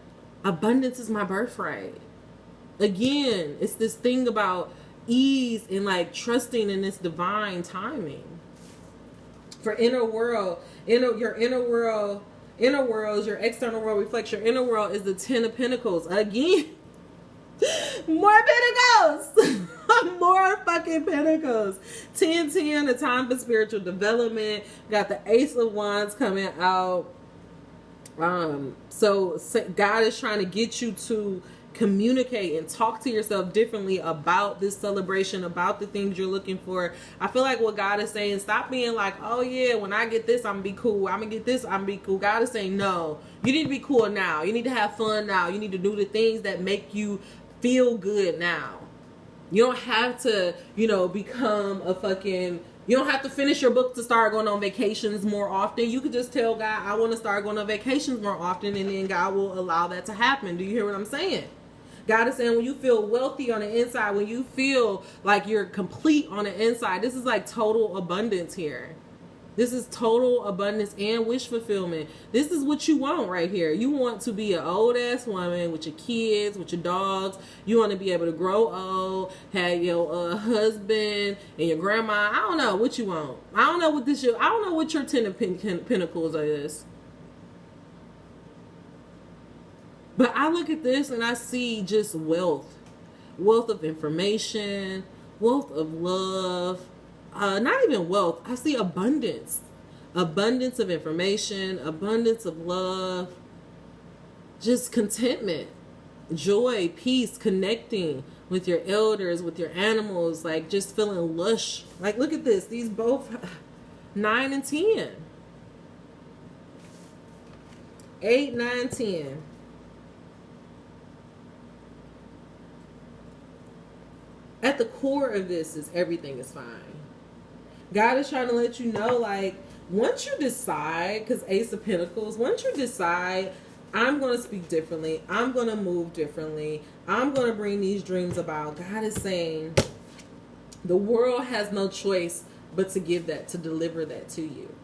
Abundance is my birthright. Again, it's this thing about ease and like trusting in this divine timing. For inner world, your inner world is your external world reflects your inner world is the 10 of Pentacles. Again, more Pentacles. More fucking Pentacles. 10, the time for spiritual development. Got the Ace of Wands coming out. So God is trying to get you to communicate and talk to yourself differently about this celebration, about the things you're looking for. I feel like what God is saying, stop being like, oh yeah, when I get this, I'm gonna be cool. I'm gonna get this, I'm gonna be cool. God is saying, no, you need to be cool now. You need to have fun now. You need to do the things that make you feel good now. You don't have to, become a fucking, you don't have to finish your book to start going on vacations more often. You could just tell God, I want to start going on vacations more often, and then God will allow that to happen. Do you hear what I'm saying? God is saying when you feel wealthy on the inside, when you feel like you're complete on the inside, this is like total abundance here. This is total abundance and wish fulfillment. This is what you want right here. You want to be an old ass woman with your kids, with your dogs. You want to be able to grow old, have your husband and your grandma. I don't know what you want. I don't know what your 10 of Pentacles is. But I look at this and I see just wealth of information, wealth of love, not even wealth. I see abundance of information, abundance of love, just contentment, joy, peace, connecting with your elders, with your animals, like just feeling lush. Like, look at this. These both 9 and 10. 8, 9, 10. At the core of this is everything is fine. God is trying to let you know, like, once you decide, because Ace of Pentacles, once you decide, I'm going to speak differently, I'm going to move differently, I'm going to bring these dreams about, God is saying the world has no choice but to give that, to deliver that to you.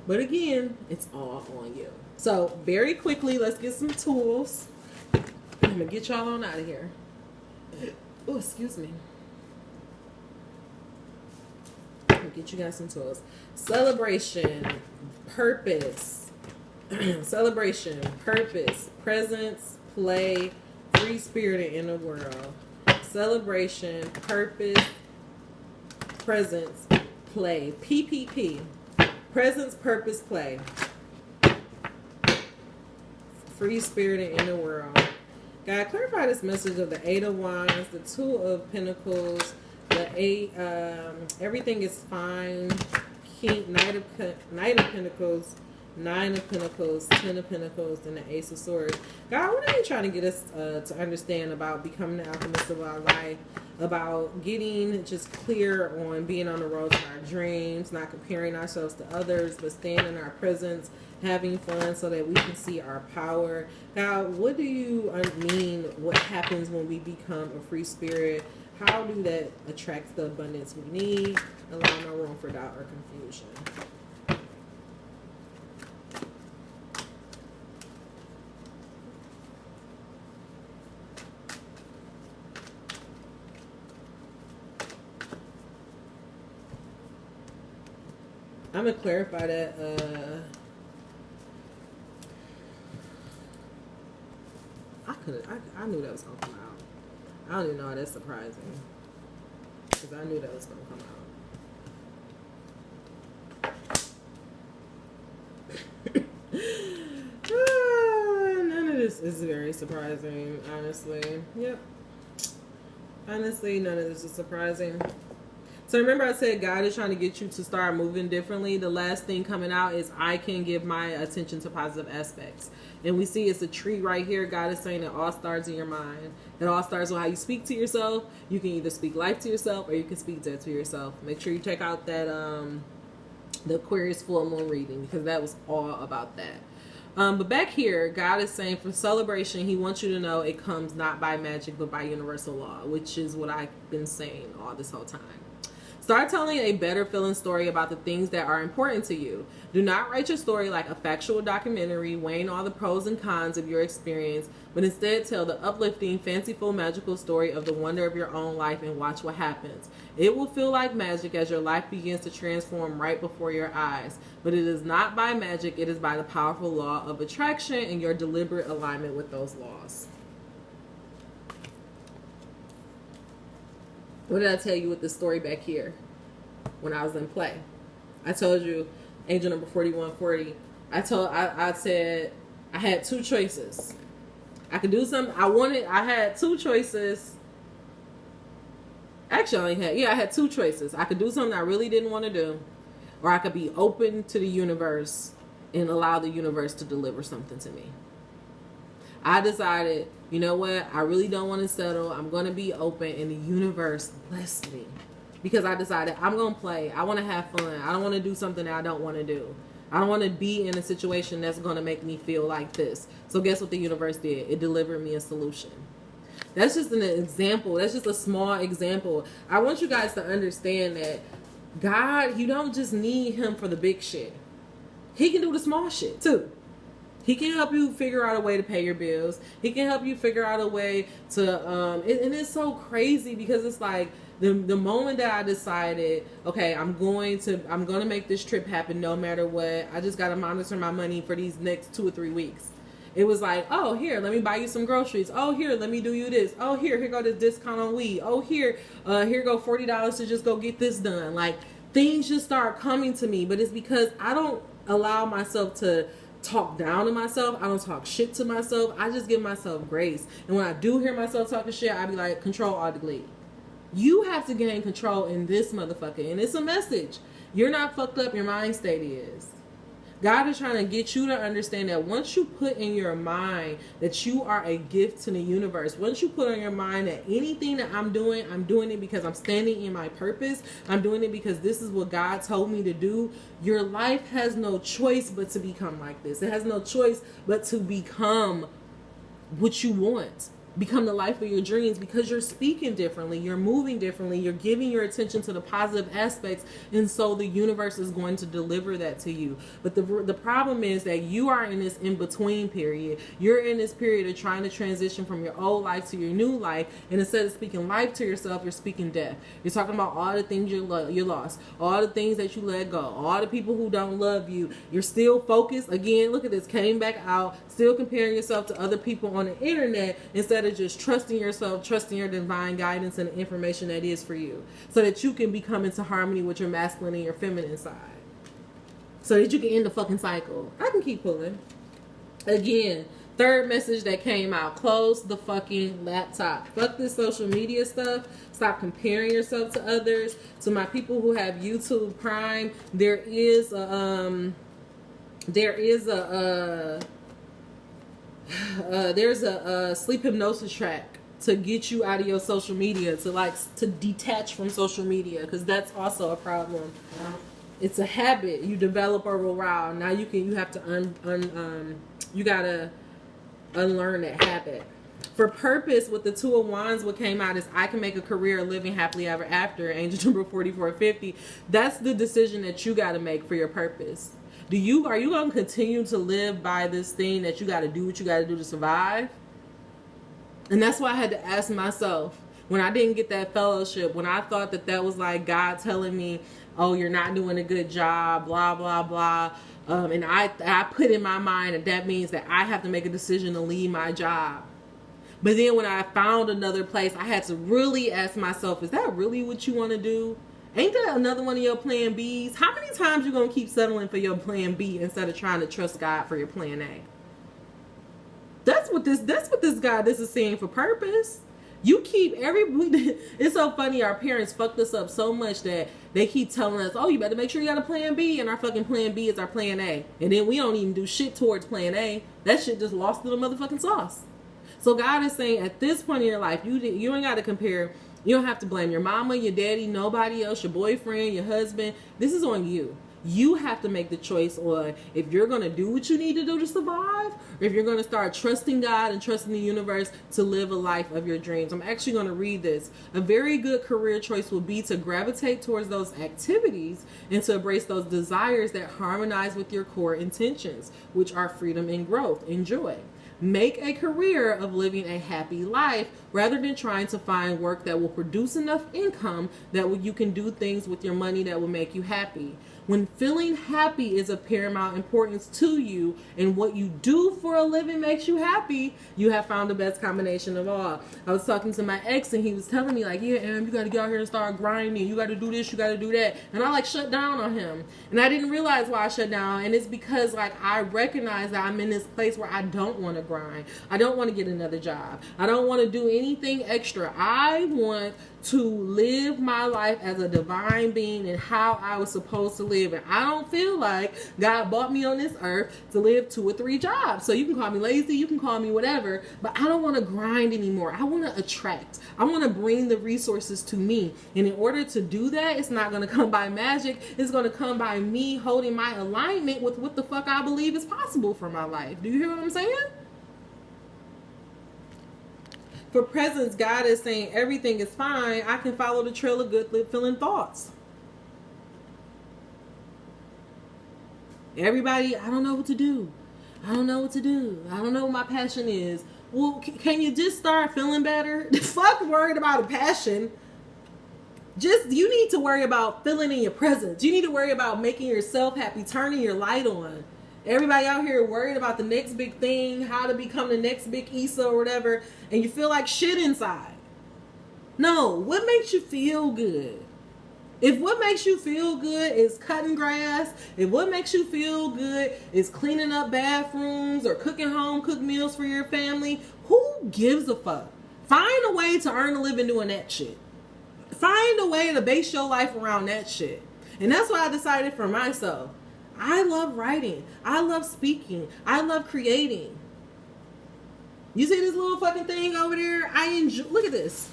But again, it's all on you. So very quickly, let's get some tools. I'm going to get y'all on out of here. Oh, excuse me. I'll get you guys some tools. Celebration, purpose. Celebration, purpose, presence, play, free spirit and inner world. Celebration, purpose, presence, play. PPP. Presence, purpose, play. free spirited in the world. God, clarify this message of the Eight of Wands, the Two of Pentacles, the Eight, everything is fine. King, Knight of Pentacles, Nine of Pentacles, Ten of Pentacles, and the Ace of Swords. God, what are you trying to get us to understand about becoming the alchemist of our life? About getting just clear on being on the road to our dreams, not comparing ourselves to others, but staying in our presence, having fun so that we can see our power. God, what do you mean what happens when we become a free spirit? How do that attract the abundance we need? Allow no room for doubt or confusion. I'm gonna clarify that. I knew that was gonna come out. I don't even know how that's surprising, because I knew that was gonna come out. None of this is very surprising, honestly. Yep. Honestly, none of this is surprising. So remember I said God is trying to get you to start moving differently. The last thing coming out is I can give my attention to positive aspects. And we see it's a tree right here. God is saying it all starts in your mind. It all starts with how you speak to yourself. You can either speak life to yourself or you can speak death to yourself. Make sure you check out that the Aquarius full moon reading, because that was all about that. But back here, God is saying for celebration, he wants you to know it comes not by magic, but by universal law, which is what I've been saying all this whole time. Start telling a better feeling story about the things that are important to you. Do not write your story like a factual documentary, weighing all the pros and cons of your experience, but instead tell the uplifting, fanciful, magical story of the wonder of your own life and watch what happens. It will feel like magic as your life begins to transform right before your eyes. But it is not by magic, it is by the powerful law of attraction and your deliberate alignment with those laws. What did I tell you with the story back here when I was in play? I told you, angel number 4140. I said I had two choices. I could do something. I had two choices. Actually, I had two choices. I could do something I really didn't want to do, or I could be open to the universe and allow the universe to deliver something to me. I decided, you know what? I really don't want to settle. I'm going to be open, and the universe blessed me. Because I decided I'm going to play. I want to have fun. I don't want to do something that I don't want to do. I don't want to be in a situation that's going to make me feel like this. So guess what the universe did? It delivered me a solution. That's just an example. That's just a small example. I want you guys to understand that God, you don't just need him for the big shit. He can do the small shit too. He can help you figure out a way to pay your bills. He can help you figure out a way to, and it's so crazy because it's like the moment that I decided, okay, I'm going to make this trip happen no matter what. I just got to monitor my money for these next 2 or 3 weeks. It was like, oh, here, let me buy you some groceries. Oh, here, let me do you this. Oh, here go this discount on weed. Oh, here go $40 to just go get this done. Like, things just start coming to me, but it's because I don't allow myself to talk down to myself. I don't talk shit to myself. I just give myself grace. And when I do hear myself talking shit, I be like, control, alt, delete. You have to gain control in this motherfucker. And it's a message. You're not fucked up. Your mind state is. God is trying to get you to understand that once you put in your mind that you are a gift to the universe, once you put on your mind that anything that I'm doing it because I'm standing in my purpose, I'm doing it because this is what God told me to do, your life has no choice but to become like this. It has no choice but to become what you want. Become the life of your dreams because you're speaking differently, you're moving differently, you're giving your attention to the positive aspects, and so the universe is going to deliver that to you. But the problem is that you are in this in-between period. You're in this period of trying to transition from your old life to your new life, and instead of speaking life to yourself, you're speaking death. You're talking about all the things you lost, all the things that you let go, all the people who don't love you. You're still focused. Again, look at this, came back out, still comparing yourself to other people on the internet instead of just trusting yourself, trusting your divine guidance and the information that is for you, so that you can become into harmony with your masculine and your feminine side, so that you can end the fucking cycle. I can keep pulling. Again, Third message that came out: close the fucking laptop. Fuck this social media stuff. Stop comparing yourself to others. To my people who have YouTube Prime, there's a sleep hypnosis track to get you out of your social media, to detach from social media, because that's also a problem. It's a habit you develop over a while. Now you have to you gotta unlearn that habit. For purpose, with the Two of Wands, what came out is I can make a career living happily ever after. Angel number 4450. That's the decision that you got to make for your purpose. Are you going to continue to live by this thing that you got to do what you got to do to survive? And that's why I had to ask myself, when I didn't get that fellowship, when I thought that was like God telling me, oh, you're not doing a good job, blah, blah, blah. And I put in my mind that means that I have to make a decision to leave my job. But then when I found another place, I had to really ask myself, is that really what you want to do? Ain't that another one of your plan Bs? How many times you going to keep settling for your plan B instead of trying to trust God for your plan A? That's what this guy, this is saying for purpose. You keep it's so funny. Our parents fucked us up so much that they keep telling us, oh, you better make sure you got a plan B. And our fucking plan B is our plan A. And then we don't even do shit towards plan A. That shit just lost in the motherfucking sauce. So God is saying at this point in your life, you ain't got to compare. You don't have to blame your mama, your daddy, nobody else, your boyfriend, your husband. This is on you. You have to make the choice on if you're going to do what you need to do to survive, or if you're going to start trusting God and trusting the universe to live a life of your dreams. I'm actually going to read this. A very good career choice will be to gravitate towards those activities and to embrace those desires that harmonize with your core intentions, which are freedom and growth and joy. Make a career of living a happy life rather than trying to find work that will produce enough income that you can do things with your money that will make you happy. When feeling happy is of paramount importance to you and what you do for a living makes you happy, you have found the best combination of all. I was talking to my ex and he was telling me like, yeah, Em, you got to get out here and start grinding. You got to do this, you got to do that. And I shut down on him. And I didn't realize why I shut down. And it's because I recognize that I'm in this place where I don't want to grind. I don't want to get another job. I don't want to do anything extra. I want to live my life as a divine being and how I was supposed to live. And I don't feel like God brought me on this earth to live 2 or 3 jobs. So you can call me lazy, you can call me whatever, but I don't want to grind anymore. I want to attract. I want to bring the resources to me. And in order to do that, it's not going to come by magic. It's going to come by me holding my alignment with what the fuck I believe is possible for my life. Do you hear what I'm saying? For presence, God is saying everything is fine. I can follow the trail of good feeling thoughts. Everybody, I don't know what to do. I don't know what to do. I don't know what my passion is. Well, can you just start feeling better? Fuck worried about a passion. You need to worry about feeling in your presence. You need to worry about making yourself happy, turning your light on. Everybody out here worried about the next big thing, how to become the next big Issa or whatever, and you feel like shit inside. No, what makes you feel good? If what makes you feel good is cutting grass, if what makes you feel good is cleaning up bathrooms or cooking home-cooked meals for your family, who gives a fuck? Find a way to earn a living doing that shit. Find a way to base your life around that shit. And that's why I decided for myself. I love writing. I love speaking. I love creating. You see this little fucking thing over there? Look at this.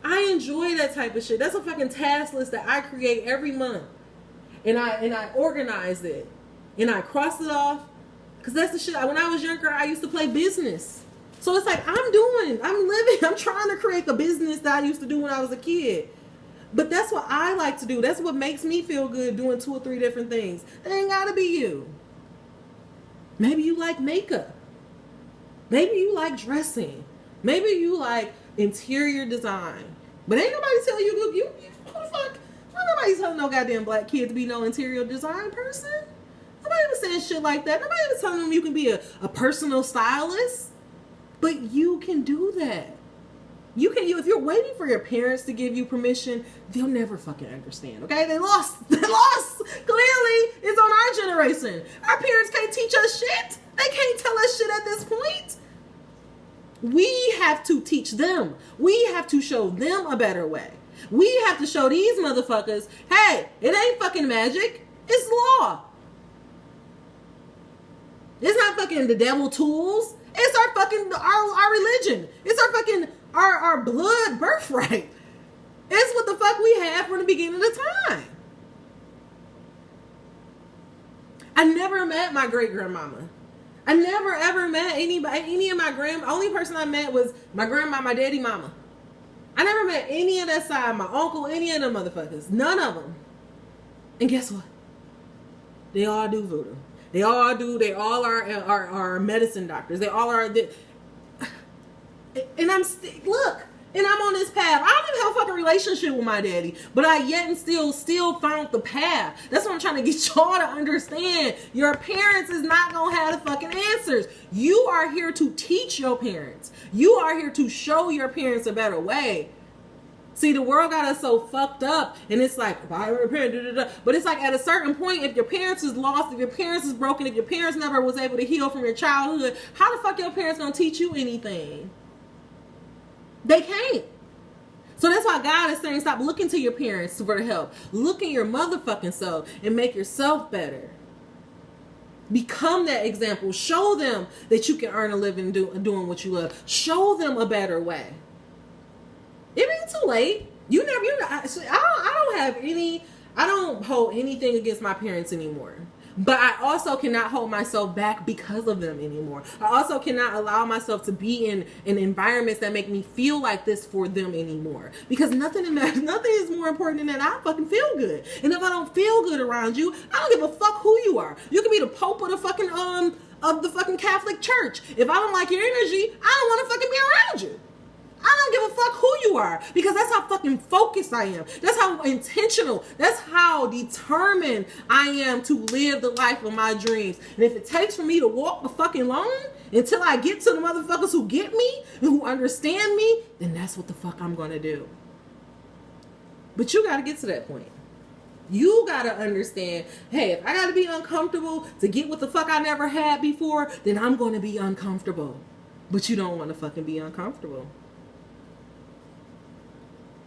I enjoy that type of shit. That's a fucking task list that I create every month. And I organize it. And I cross it off. Because that's the shit. When I was younger, I used to play business. So it's like I'm living. I'm trying to create the business that I used to do when I was a kid. But that's what I like to do. That's what makes me feel good, doing 2 or 3 different things. It ain't gotta be you. Maybe you like makeup. Maybe you like dressing. Maybe you like interior design. But ain't nobody tell you who the fuck? Nobody telling no goddamn black kid to be no interior design person. Nobody was saying shit like that. Nobody was telling them you can be a personal stylist. But you can do that. If you're waiting for your parents to give you permission, they'll never fucking understand. Okay, they lost. Clearly, it's on our generation. Our parents can't teach us shit. They can't tell us shit at this point. We have to teach them. We have to show them a better way. We have to show these motherfuckers, hey, it ain't fucking magic. It's law. It's not fucking the devil tools. It's our fucking, our religion. It's our fucking, our blood birthright. It's what the fuck we have from the beginning of time. I never met my great grandmama. I never ever met anybody, any of my only person I met was my grandma, my daddy mama. I never met any of that side, my uncle, any of them motherfuckers. None of them. And guess what? They all do voodoo. They all are medicine doctors. They all are, and I'm on this path. I don't even have a fucking relationship with my daddy, but I yet and still found the path. That's what I'm trying to get y'all to understand. Your parents is not gonna have the fucking answers. You are here to teach your parents. You are here to show your parents a better way. See, the world got us so fucked up, and it's like, but it's like at a certain point, if your parents is lost, if your parents is broken, if your parents never was able to heal from your childhood, how the fuck your parents gonna teach you anything? They can't. So that's why God is saying, stop looking to your parents for help. Look in your motherfucking self and make yourself better. Become that example. Show them that you can earn a living doing what you love. Show them a better way. It ain't too late. I don't hold anything against my parents anymore. But I also cannot hold myself back because of them anymore. I also cannot allow myself to be in environments that make me feel like this for them anymore. Because nothing is more important than that I fucking feel good. And if I don't feel good around you, I don't give a fuck who you are. You can be the Pope of the fucking of the fucking Catholic Church. If I don't like your energy, I don't want to fucking be around you. I don't give a fuck who you are, because that's how fucking focused I am. That's how intentional, that's how determined I am to live the life of my dreams. And if it takes for me to walk the fucking line until I get to the motherfuckers who get me and who understand me, then that's what the fuck I'm gonna do. But you gotta get to that point. You gotta understand, hey, if I gotta be uncomfortable to get what the fuck I never had before, then I'm gonna be uncomfortable. But you don't wanna fucking be uncomfortable.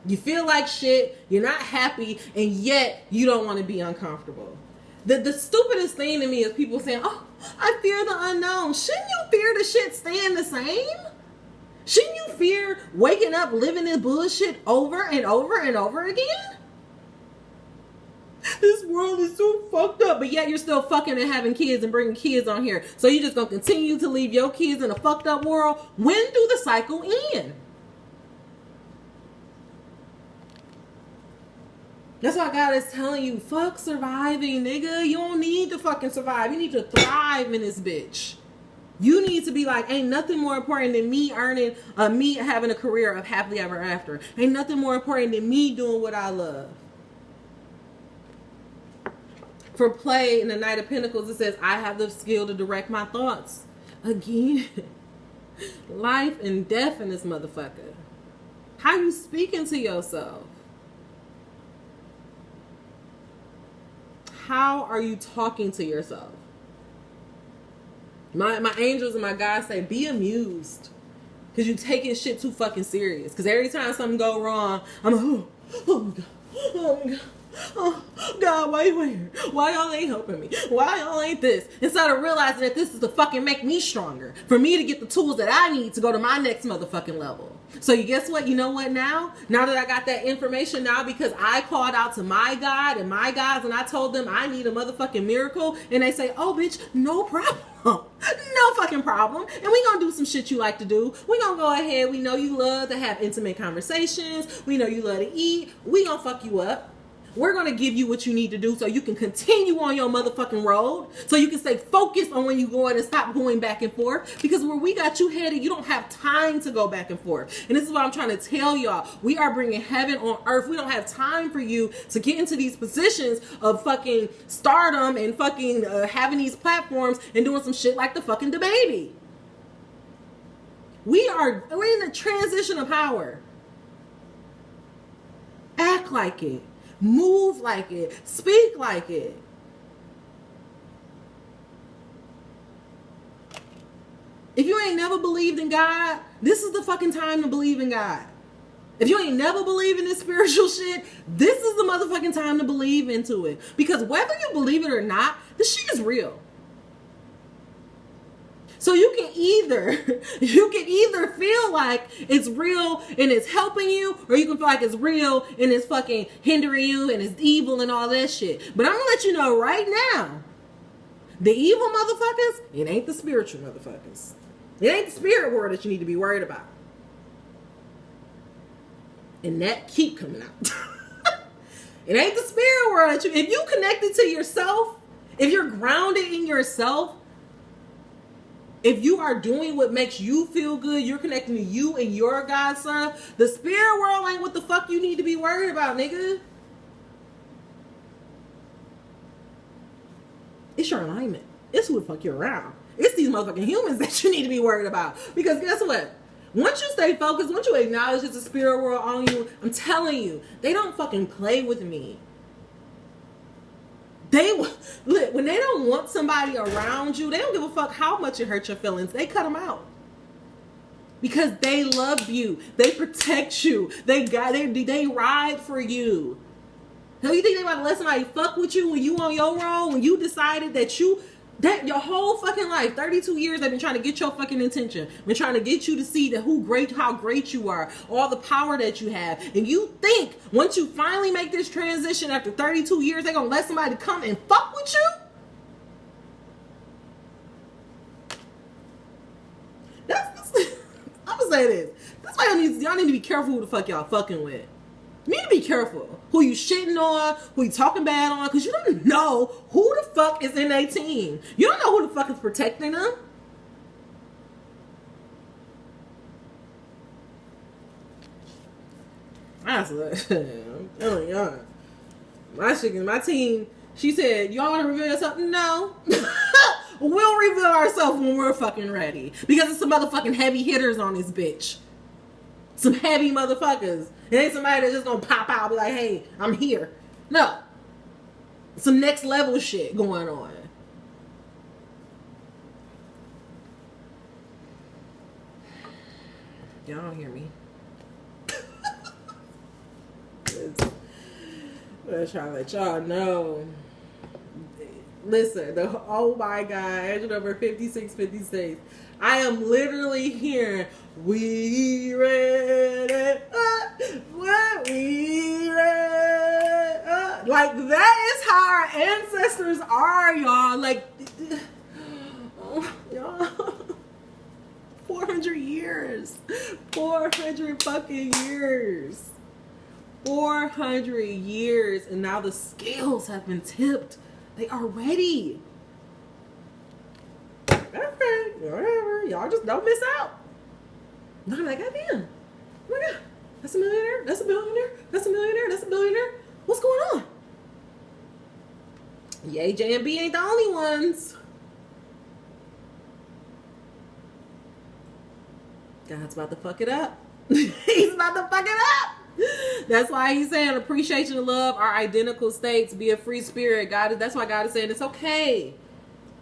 You feel like shit, you're not happy, and yet you don't want to be uncomfortable. The stupidest thing to me is people saying, oh, I fear the unknown. Shouldn't you fear the shit staying the same? Shouldn't you fear waking up living this bullshit over and over and over again? This world is so fucked up, but yet you're still fucking and having kids and bringing kids on here. So you're just going to continue to leave your kids in a fucked up world? When do the cycle end? That's why God is telling you, fuck surviving, nigga. You don't need to fucking survive. You need to thrive in this bitch. You need to be like, ain't nothing more important than me earning, me having a career of happily ever after. Ain't nothing more important than me doing what I love. For play in the Knight of Pentacles, it says, I have the skill to direct my thoughts. Again, life and death in this motherfucker. How you speaking to yourself? How are you talking to yourself? My angels and my guys say, be amused. Because you taking shit too fucking serious. Because every time something go wrong, I'm like, oh my God, oh my God. Oh God, why you here? Why y'all ain't helping me? Why y'all ain't this? Instead of realizing that this is to fucking make me stronger, for me to get the tools that I need to go to my next motherfucking level. So you guess what? You know what now? Now that I got that information now, because I called out to my God and my guys and I told them I need a motherfucking miracle, and they say, oh bitch, no problem. No fucking problem. And we gonna do some shit you like to do. We gonna go ahead. We know you love to have intimate conversations. We know you love to eat. We gonna fuck you up. We're going to give you what you need to do so you can continue on your motherfucking road. So you can stay focused on when you're going and stop going back and forth. Because where we got you headed, you don't have time to go back and forth. And this is what I'm trying to tell y'all. We are bringing heaven on earth. We don't have time for you to get into these positions of fucking stardom and fucking having these platforms and doing some shit like the fucking DaBaby. We're in a transition of power. Act like it. Move like it. Speak like it. If you ain't never believed in God, this is the fucking time to believe in God. If you ain't never believed in this spiritual shit, this is the motherfucking time to believe into it. Because whether you believe it or not, this shit is real. So you can either feel like it's real and it's helping you, or you can feel like it's real and it's fucking hindering you and it's evil and all that shit. But I'm gonna let you know right now, the evil motherfuckers, it ain't the spiritual motherfuckers. It ain't the spirit world that you need to be worried about. And that keep coming out. It ain't the spirit world that if you connected to yourself, if you're grounded in yourself, if you are doing what makes you feel good, you're connecting to you and your God, son, the spirit world ain't what the fuck you need to be worried about, nigga. It's your alignment. It's who the fuck you're around. It's these motherfucking humans that you need to be worried about. Because guess what? Once you stay focused, once you acknowledge it's a spirit world on you, I'm telling you, they don't fucking play with me. When they don't want somebody around you, they don't give a fuck how much it hurts your feelings. They cut them out. Because they love you. They protect you. They ride for you. How you think they about to let somebody fuck with you when you on your own? When you decided that your whole fucking life, 32 years, they've been trying to get your fucking attention. Been trying to get you to see that how great you are, all the power that you have. And you think once you finally make this transition after 32 years, they're gonna let somebody come and fuck with you? I'm gonna say this. That's why y'all need to be careful who the fuck y'all fucking with. You need to be careful who you shitting on, who you talking bad on, because you don't know who the fuck is in their team. You don't know who the fuck is protecting them. I'm telling y'all. My team, she said, y'all want to reveal something? No. We'll reveal ourselves when we're fucking ready. Because it's some motherfucking heavy hitters on this bitch. Some heavy motherfuckers. It ain't somebody that's just gonna pop out and be like, hey, I'm here. No. Some next level shit going on. Y'all don't hear me. I'm trying to let y'all know. Listen, oh my God, engine number 5656. I am literally hearing, we ready, what we ready. Like, that is how our ancestors are, y'all. Like, y'all. 400 years. 400 fucking years. 400 years. And now the scales have been tipped. They are ready. Okay, whatever. Y'all just don't miss out. And I'm like, goddamn. Oh my God. That's a millionaire. That's a billionaire. That's a millionaire. That's a billionaire. What's going on? Yay, J and B ain't the only ones. God's about to fuck it up. He's about to fuck it up. That's why he's saying appreciation and love are identical states. Be a free spirit. That's why God is saying it's okay.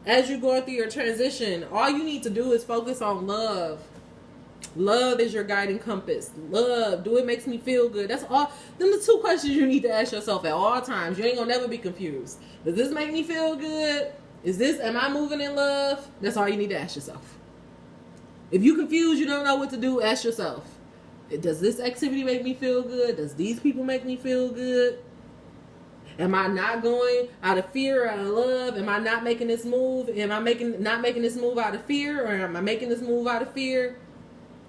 As you're going through your transition, all you need to do is focus on love. Love is your guiding compass. Love. Do it makes me feel good. That's all. Them the two questions you need to ask yourself at all times. You ain't gonna never be confused. Does this make me feel good? Am I moving in love? That's all you need to ask yourself. If you confused, you don't know what to do, ask yourself. Does this activity make me feel good? Does these people make me feel good? Am I not going out of fear or out of love? Am I not making this move? Am I not making this move out of fear, or am I making this move out of fear?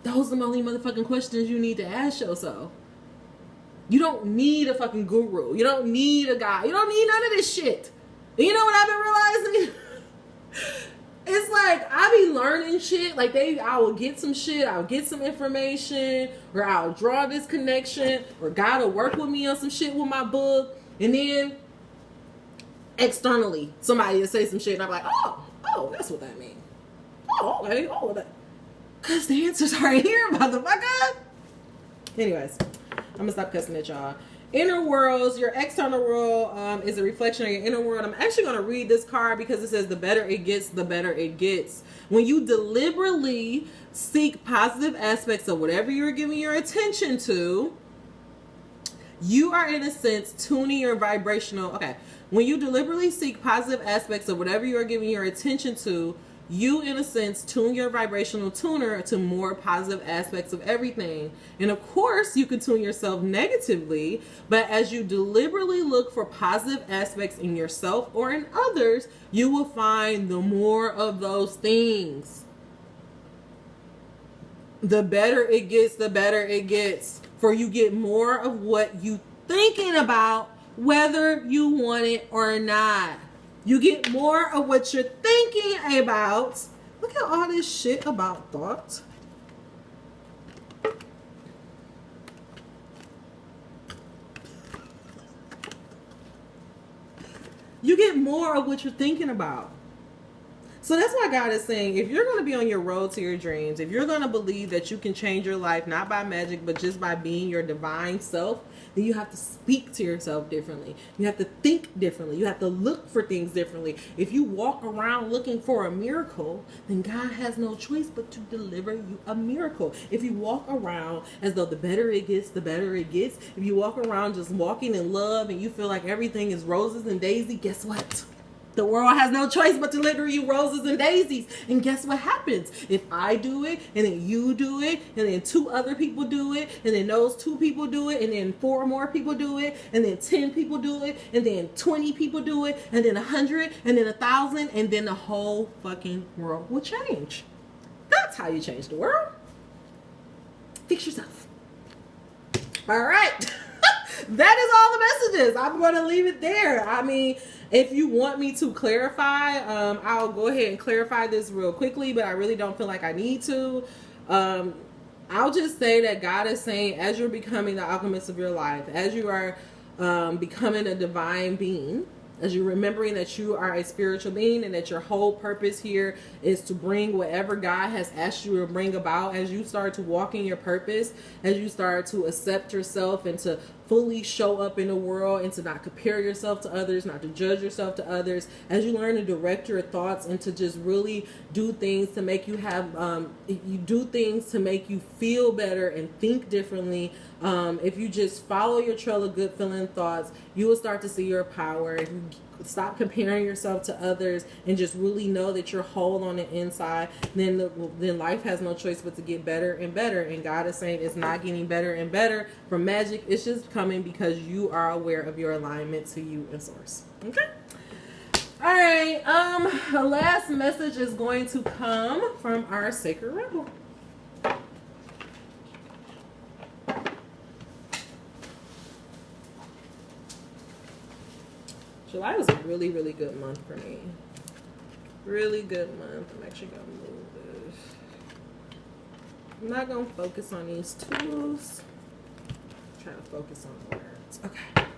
Those are the only motherfucking questions you need to ask yourself. You don't need a fucking guru. You don't need a guy. You don't need none of this shit. And you know what I've been realizing? It's like I be learning shit. Like I will get some shit. I'll get some information, or I'll draw this connection, or God will work with me on some shit with my book, and then externally somebody will say some shit, and I'm like, oh, that's what that means. Oh, okay, that. Because the answers are here, motherfucker. Anyways, I'm going to stop cussing at y'all. Inner worlds, your external world is a reflection of your inner world. I'm actually going to read this card because it says the better it gets, the better it gets. When you deliberately seek positive aspects of whatever you're giving your attention to, you are in a sense tuning your vibrational. Okay. When you deliberately seek positive aspects of whatever you are giving your attention to, you, in a sense, tune your vibrational tuner to more positive aspects of everything. And of course, you can tune yourself negatively, but as you deliberately look for positive aspects in yourself or in others, you will find the more of those things. The better it gets, the better it gets. For you get more of what you thinking about, whether you want it or not. You get more of what you're thinking about. Look at all this shit about thought. You get more of what you're thinking about. So that's why God is saying, if you're going to be on your road to your dreams, if you're going to believe that you can change your life, not by magic, but just by being your divine self, then you have to speak to yourself differently. You have to think differently. You have to look for things differently. If you walk around looking for a miracle, then God has no choice but to deliver you a miracle. If you walk around as though the better it gets, the better it gets. If you walk around just walking in love and you feel like everything is roses and daisy, guess what? The world has no choice but to deliver you roses and daisies. And guess what happens? If I do it, and then you do it, and then 2 other people do it, and then those 2 people do it, and then 4 more people do it, and then 10 people do it, and then 20 people do it, and then 100, and then 1,000, and then the whole fucking world will change. That's how you change the world. Fix yourself. All right. That is all the messages. I'm going to leave it there. I mean, if you want me to clarify, I'll go ahead and clarify this real quickly, but I really don't feel like I need to. I'll just say that God is saying, as you're becoming the alchemist of your life, as you are becoming a divine being, as you're remembering that you are a spiritual being and that your whole purpose here is to bring whatever God has asked you to bring about, as you start to walk in your purpose, as you start to accept yourself and to fully show up in the world and to not compare yourself to others, not to judge yourself to others, as you learn to direct your thoughts and to just really do things to make you have, you do things to make you feel better and think differently. If you just follow your trail of good feeling thoughts, you will start to see your power. If you stop comparing yourself to others and just really know that you're whole on the inside, then life has no choice but to get better and better. And God is saying it's not getting better and better from magic. It's just coming because you are aware of your alignment to you and source. Okay. All right. The last message is going to come from our sacred rebel. July was a really, really good month for me. Really good month. I'm actually going to move this. I'm not going to focus on these tools. I'm trying to focus on words. Okay.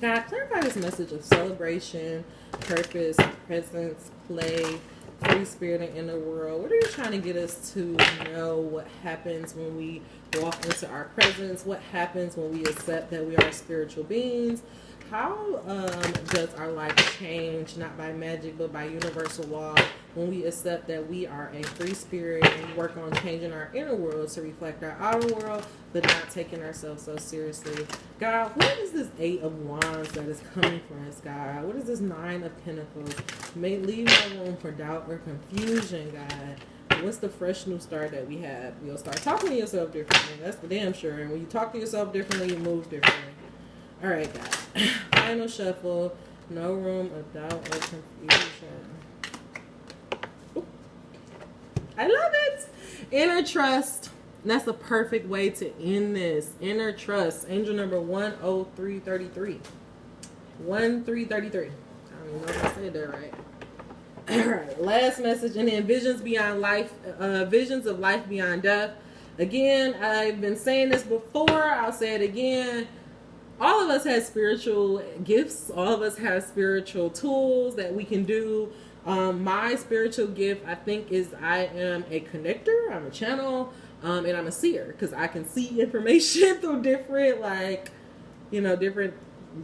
Now, clarify this message of celebration, purpose, presence, play, free spirit, and inner world. What are you trying to get us to know? What happens when we walk into our presence? What happens when we accept that we are spiritual beings? How does our life change, not by magic, but by universal law, when we accept that we are a free spirit and work on changing our inner world to reflect our outer world, but not taking ourselves so seriously? God, what is this 8 of Wands that is coming for us, God? What is this 9 of Pentacles? May leave no room for doubt or confusion, God. What's the fresh new start that we have? You'll start talking to yourself differently. That's for damn sure. And when you talk to yourself differently, you move differently. All right, guys. Final shuffle. No room of doubt or confusion. Ooh. I love it. Inner trust. And that's a perfect way to end this. Inner trust. Angel number 10333. 1333. I don't even know if I said that right. All right. Last message. And then visions beyond life. Visions of life beyond death. Again, I've been saying this before. I'll say it again. All of us have spiritual gifts. All of us have spiritual tools that we can do. My spiritual gift, I think, is I am a connector. I'm a channel, and I'm a seer because I can see information through different, like, different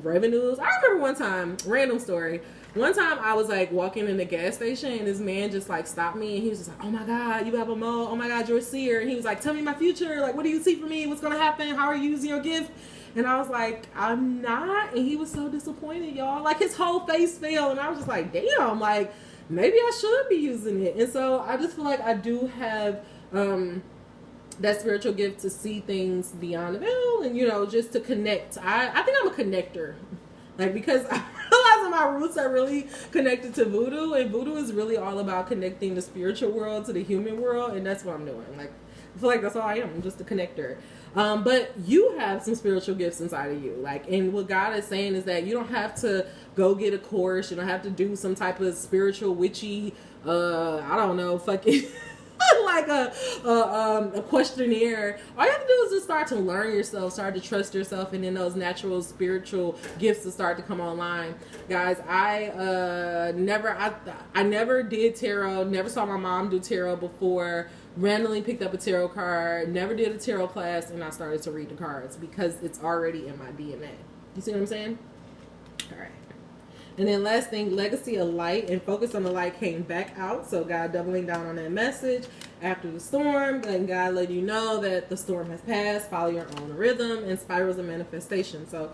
revenues. I remember one time, random story. One time I was like walking in the gas station and this man just like stopped me and he was just like, "Oh my God, you have a mo. Oh my God, you're a seer." And he was like, "Tell me my future. Like, what do you see for me? What's going to happen? How are you using your gift?" And I was like, "I'm not." And he was so disappointed, y'all. Like, his whole face fell. And I was just like, damn, like, maybe I should be using it. And so I just feel like I do have that spiritual gift to see things beyond the veil and, just to connect. I think I'm a connector. Like, because I realize that my roots are really connected to voodoo, and voodoo is really all about connecting the spiritual world to the human world, and that's what I'm doing. Like, I feel like that's all I am. I'm just a connector. But you have some spiritual gifts inside of you. Like, and what God is saying is that you don't have to go get a course. You don't have to do some type of spiritual witchy, I don't know, fucking... like a questionnaire. All you have to do is just start to learn yourself, start to trust yourself, and then those natural spiritual gifts will start to come online. Guys, I never did tarot, never saw my mom do tarot before, randomly picked up a tarot card, never did a tarot class, and I started to read the cards because it's already in my DNA. You see what I'm saying? All right. And then last thing, legacy of light and focus on the light came back out. So God doubling down on that message after the storm. And God let you know that the storm has passed. Follow your own rhythm and spirals of manifestation. So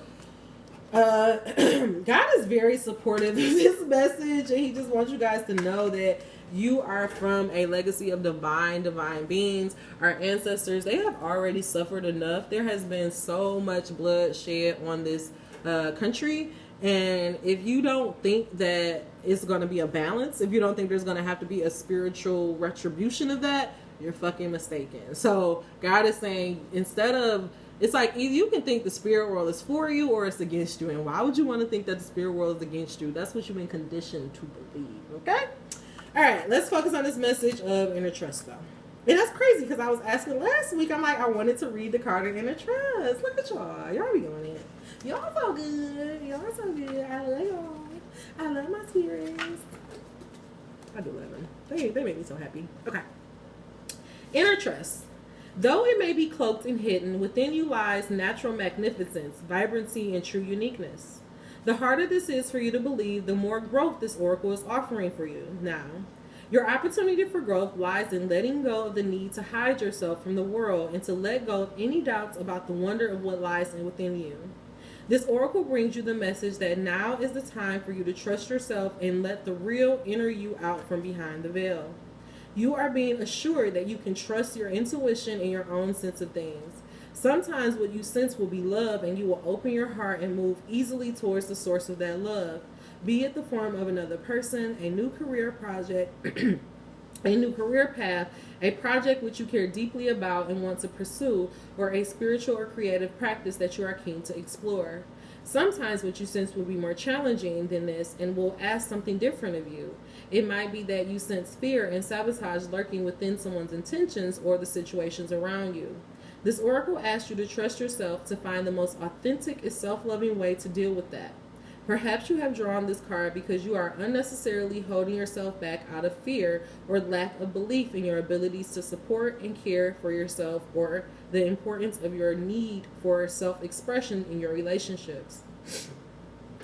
God is very supportive of this message. And he just wants you guys to know that you are from a legacy of divine beings. Our ancestors, they have already suffered enough. There has been so much blood shed on this country. And if you don't think that it's going to be a balance, if you don't think there's going to have to be a spiritual retribution of that, you're fucking mistaken. So God is saying, instead of, it's like either you can think the spirit world is for you or it's against you. And why would you want to think that the spirit world is against you? That's what you've been conditioned to believe. Okay? All right, let's focus on this message of inner trust, though. And that's crazy because I was asking last week, I'm like, I wanted to read the card of inner trust. Look at y'all. Y'all be doing it. Y'all so good. Y'all so good. I love y'all. I love my spirits. I do love them. They make me so happy. Okay. Inner trust. Though it may be cloaked and hidden, within you lies natural magnificence, vibrancy, and true uniqueness. The harder this is for you to believe, the more growth this oracle is offering for you now. Your opportunity for growth lies in letting go of the need to hide yourself from the world and to let go of any doubts about the wonder of what lies within you. This oracle brings you the message that now is the time for you to trust yourself and let the real inner you out from behind the veil. You are being assured that you can trust your intuition and your own sense of things. Sometimes what you sense will be love, and you will open your heart and move easily towards the source of that love, be it the form of another person, a new career project, a new career path, a project which you care deeply about and want to pursue, or a spiritual or creative practice that you are keen to explore. Sometimes what you sense will be more challenging than this and will ask something different of you. It might be that you sense fear and sabotage lurking within someone's intentions or the situations around you. This oracle asks you to trust yourself to find the most authentic and self-loving way to deal with that. Perhaps you have drawn this card because you are unnecessarily holding yourself back out of fear or lack of belief in your abilities to support and care for yourself, or the importance of your need for self-expression in your relationships.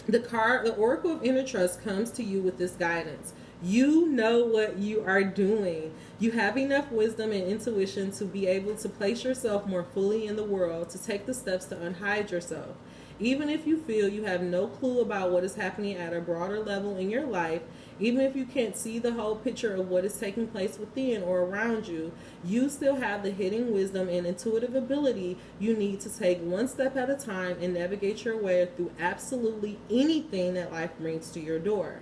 The Oracle of Inner Trust comes to you with this guidance. You know what you are doing. You have enough wisdom and intuition to be able to place yourself more fully in the world, to take the steps to unhide yourself. Even if you feel you have no clue about what is happening at a broader level in your life, even if you can't see the whole picture of what is taking place within or around you, you still have the hidden wisdom and intuitive ability you need to take one step at a time and navigate your way through absolutely anything that life brings to your door.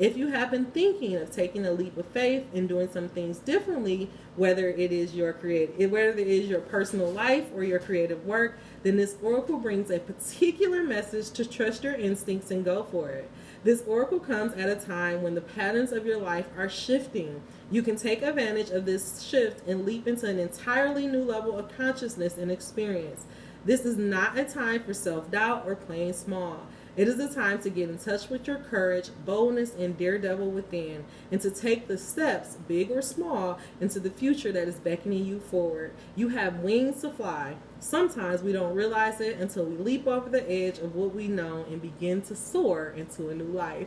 If you have been thinking of taking a leap of faith and doing some things differently, whether it is your personal life or your creative work, then this oracle brings a particular message to trust your instincts and go for it. This oracle comes at a time when the patterns of your life are shifting. You can take advantage of this shift and leap into an entirely new level of consciousness and experience. This is not a time for self-doubt or playing small. It is a time to get in touch with your courage, boldness, and daredevil within, and to take the steps, big or small, into the future that is beckoning you forward. You have wings to fly. Sometimes we don't realize it until we leap over the edge of what we know and begin to soar into a new life.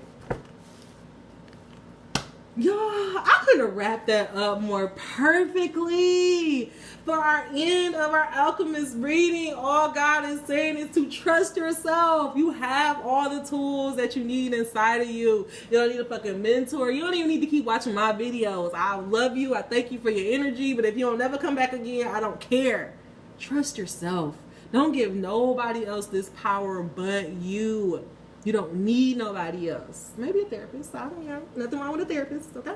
Y'all, I could have wrapped that up more perfectly. For our end of our Alchemist reading, all God is saying is to trust yourself. You have all the tools that you need inside of you. You don't need a fucking mentor. You don't even need to keep watching my videos. I love you. I thank you for your energy. But if you don't never come back again, I don't care. Trust yourself. Don't give nobody else this power but you. You don't need nobody else. Maybe a therapist. I don't know. Nothing wrong with a therapist, okay?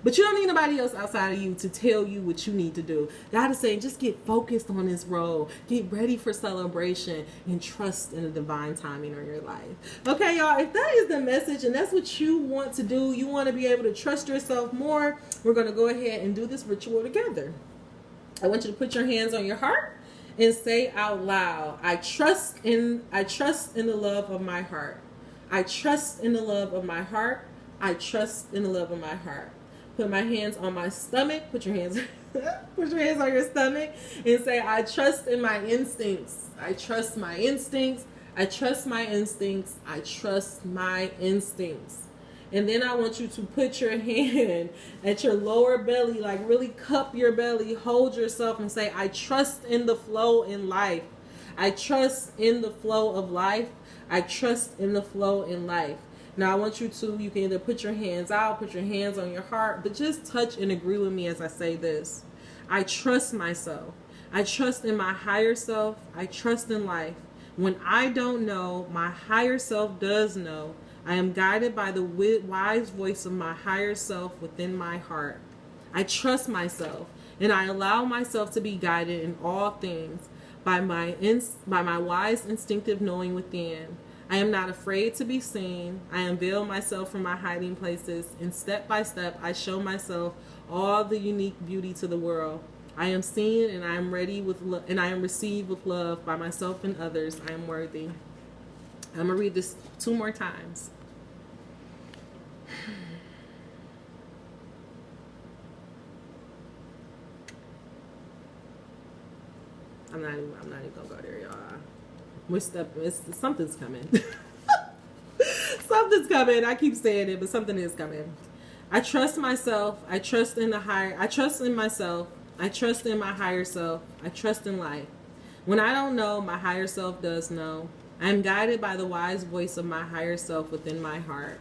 But you don't need nobody else outside of you to tell you what you need to do. God is saying, just get focused on this role. Get ready for celebration and trust in the divine timing on your life. Okay, y'all, if that is the message and that's what you want to do, you want to be able to trust yourself more, we're going to go ahead and do this ritual together. I want you to put your hands on your heart and say out loud, I trust in the love of my heart. I trust in the love of my heart. I trust in the love of my heart. Put my hands on my stomach. Put your hands on your stomach and say, I trust in my instincts. I trust my instincts. I trust my instincts. I trust my instincts. And then I want you to put your hand at your lower belly, like really cup your belly, hold yourself and say, I trust in the flow in life. I trust in the flow of life. I trust in the flow in life. Now I want you can either put your hands out, put your hands on your heart, but just touch and agree with me as I say this. I trust myself. I trust in my higher self. I trust in life. When I don't know, my higher self does know. I am guided by the wise voice of my higher self within my heart. I trust myself, and I allow myself to be guided in all things by my wise instinctive knowing within. I am not afraid to be seen. I unveil myself from my hiding places, and step by step I show myself all the unique beauty to the world. I am seen, and I am ready and I am received with love by myself and others. I am worthy. I'm gonna read this 2 more times. I'm not even gonna go there, y'all. Something's coming. Something's coming. I keep saying it, but something is coming. I trust myself. I trust in myself. I trust in my higher self. I trust in life. When I don't know, my higher self does know. I am guided by the wise voice of my higher self within my heart.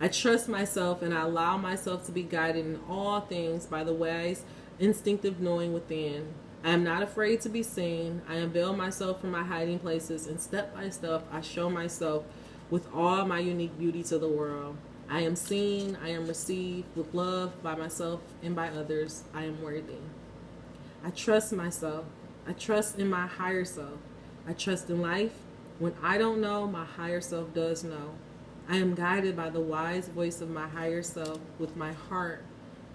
I trust myself, and I allow myself to be guided in all things by the wise instinctive knowing within. I am not afraid to be seen. I unveil myself from my hiding places, and step by step I show myself with all my unique beauty to the world. I am seen. I am received with love by myself and by others. I am worthy. I trust myself. I trust in my higher self. I trust in life. When I don't know, my higher self does know. I am guided by the wise voice of my higher self with my heart.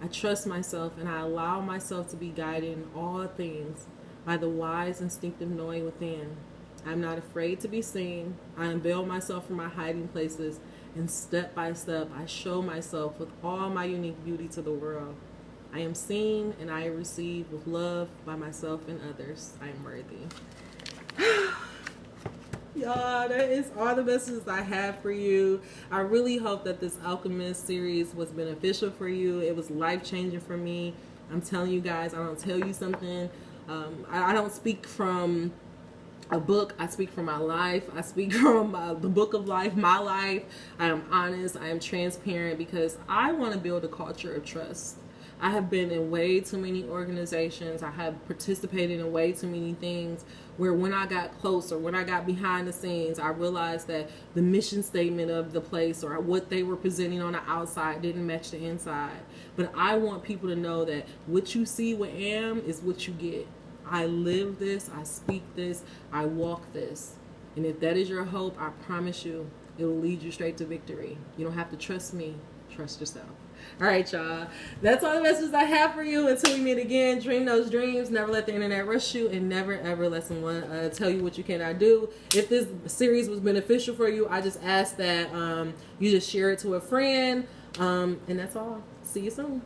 I trust myself, and I allow myself to be guided in all things by the wise instinctive knowing within. I am not afraid to be seen. I unveil myself from my hiding places, and step by step I show myself with all my unique beauty to the world. I am seen, and I am received with love by myself and others. I am worthy. Y'all, that is all the messages I have for you. I really hope that this Alchemist series was beneficial for you. It was life-changing for me. I'm telling you guys, I don't tell you something. I don't speak from a book. I speak from my life. I speak from the book of life, my life. I am honest. I am transparent because I want to build a culture of trust. I have been in way too many organizations. I have participated in way too many things where when I got close or when I got behind the scenes, I realized that the mission statement of the place or what they were presenting on the outside didn't match the inside. But I want people to know that what you see with Am is what you get. I live this, I speak this, I walk this. And if that is your hope, I promise you, it will lead you straight to victory. You don't have to trust me, trust yourself. All right, y'all. That's all the messages I have for you. Until we meet again, dream those dreams. Never let the internet rush you, and never ever let someone tell you what you cannot do. If this series was beneficial for you, I just ask that you just share it to a friend. And that's all. See you soon.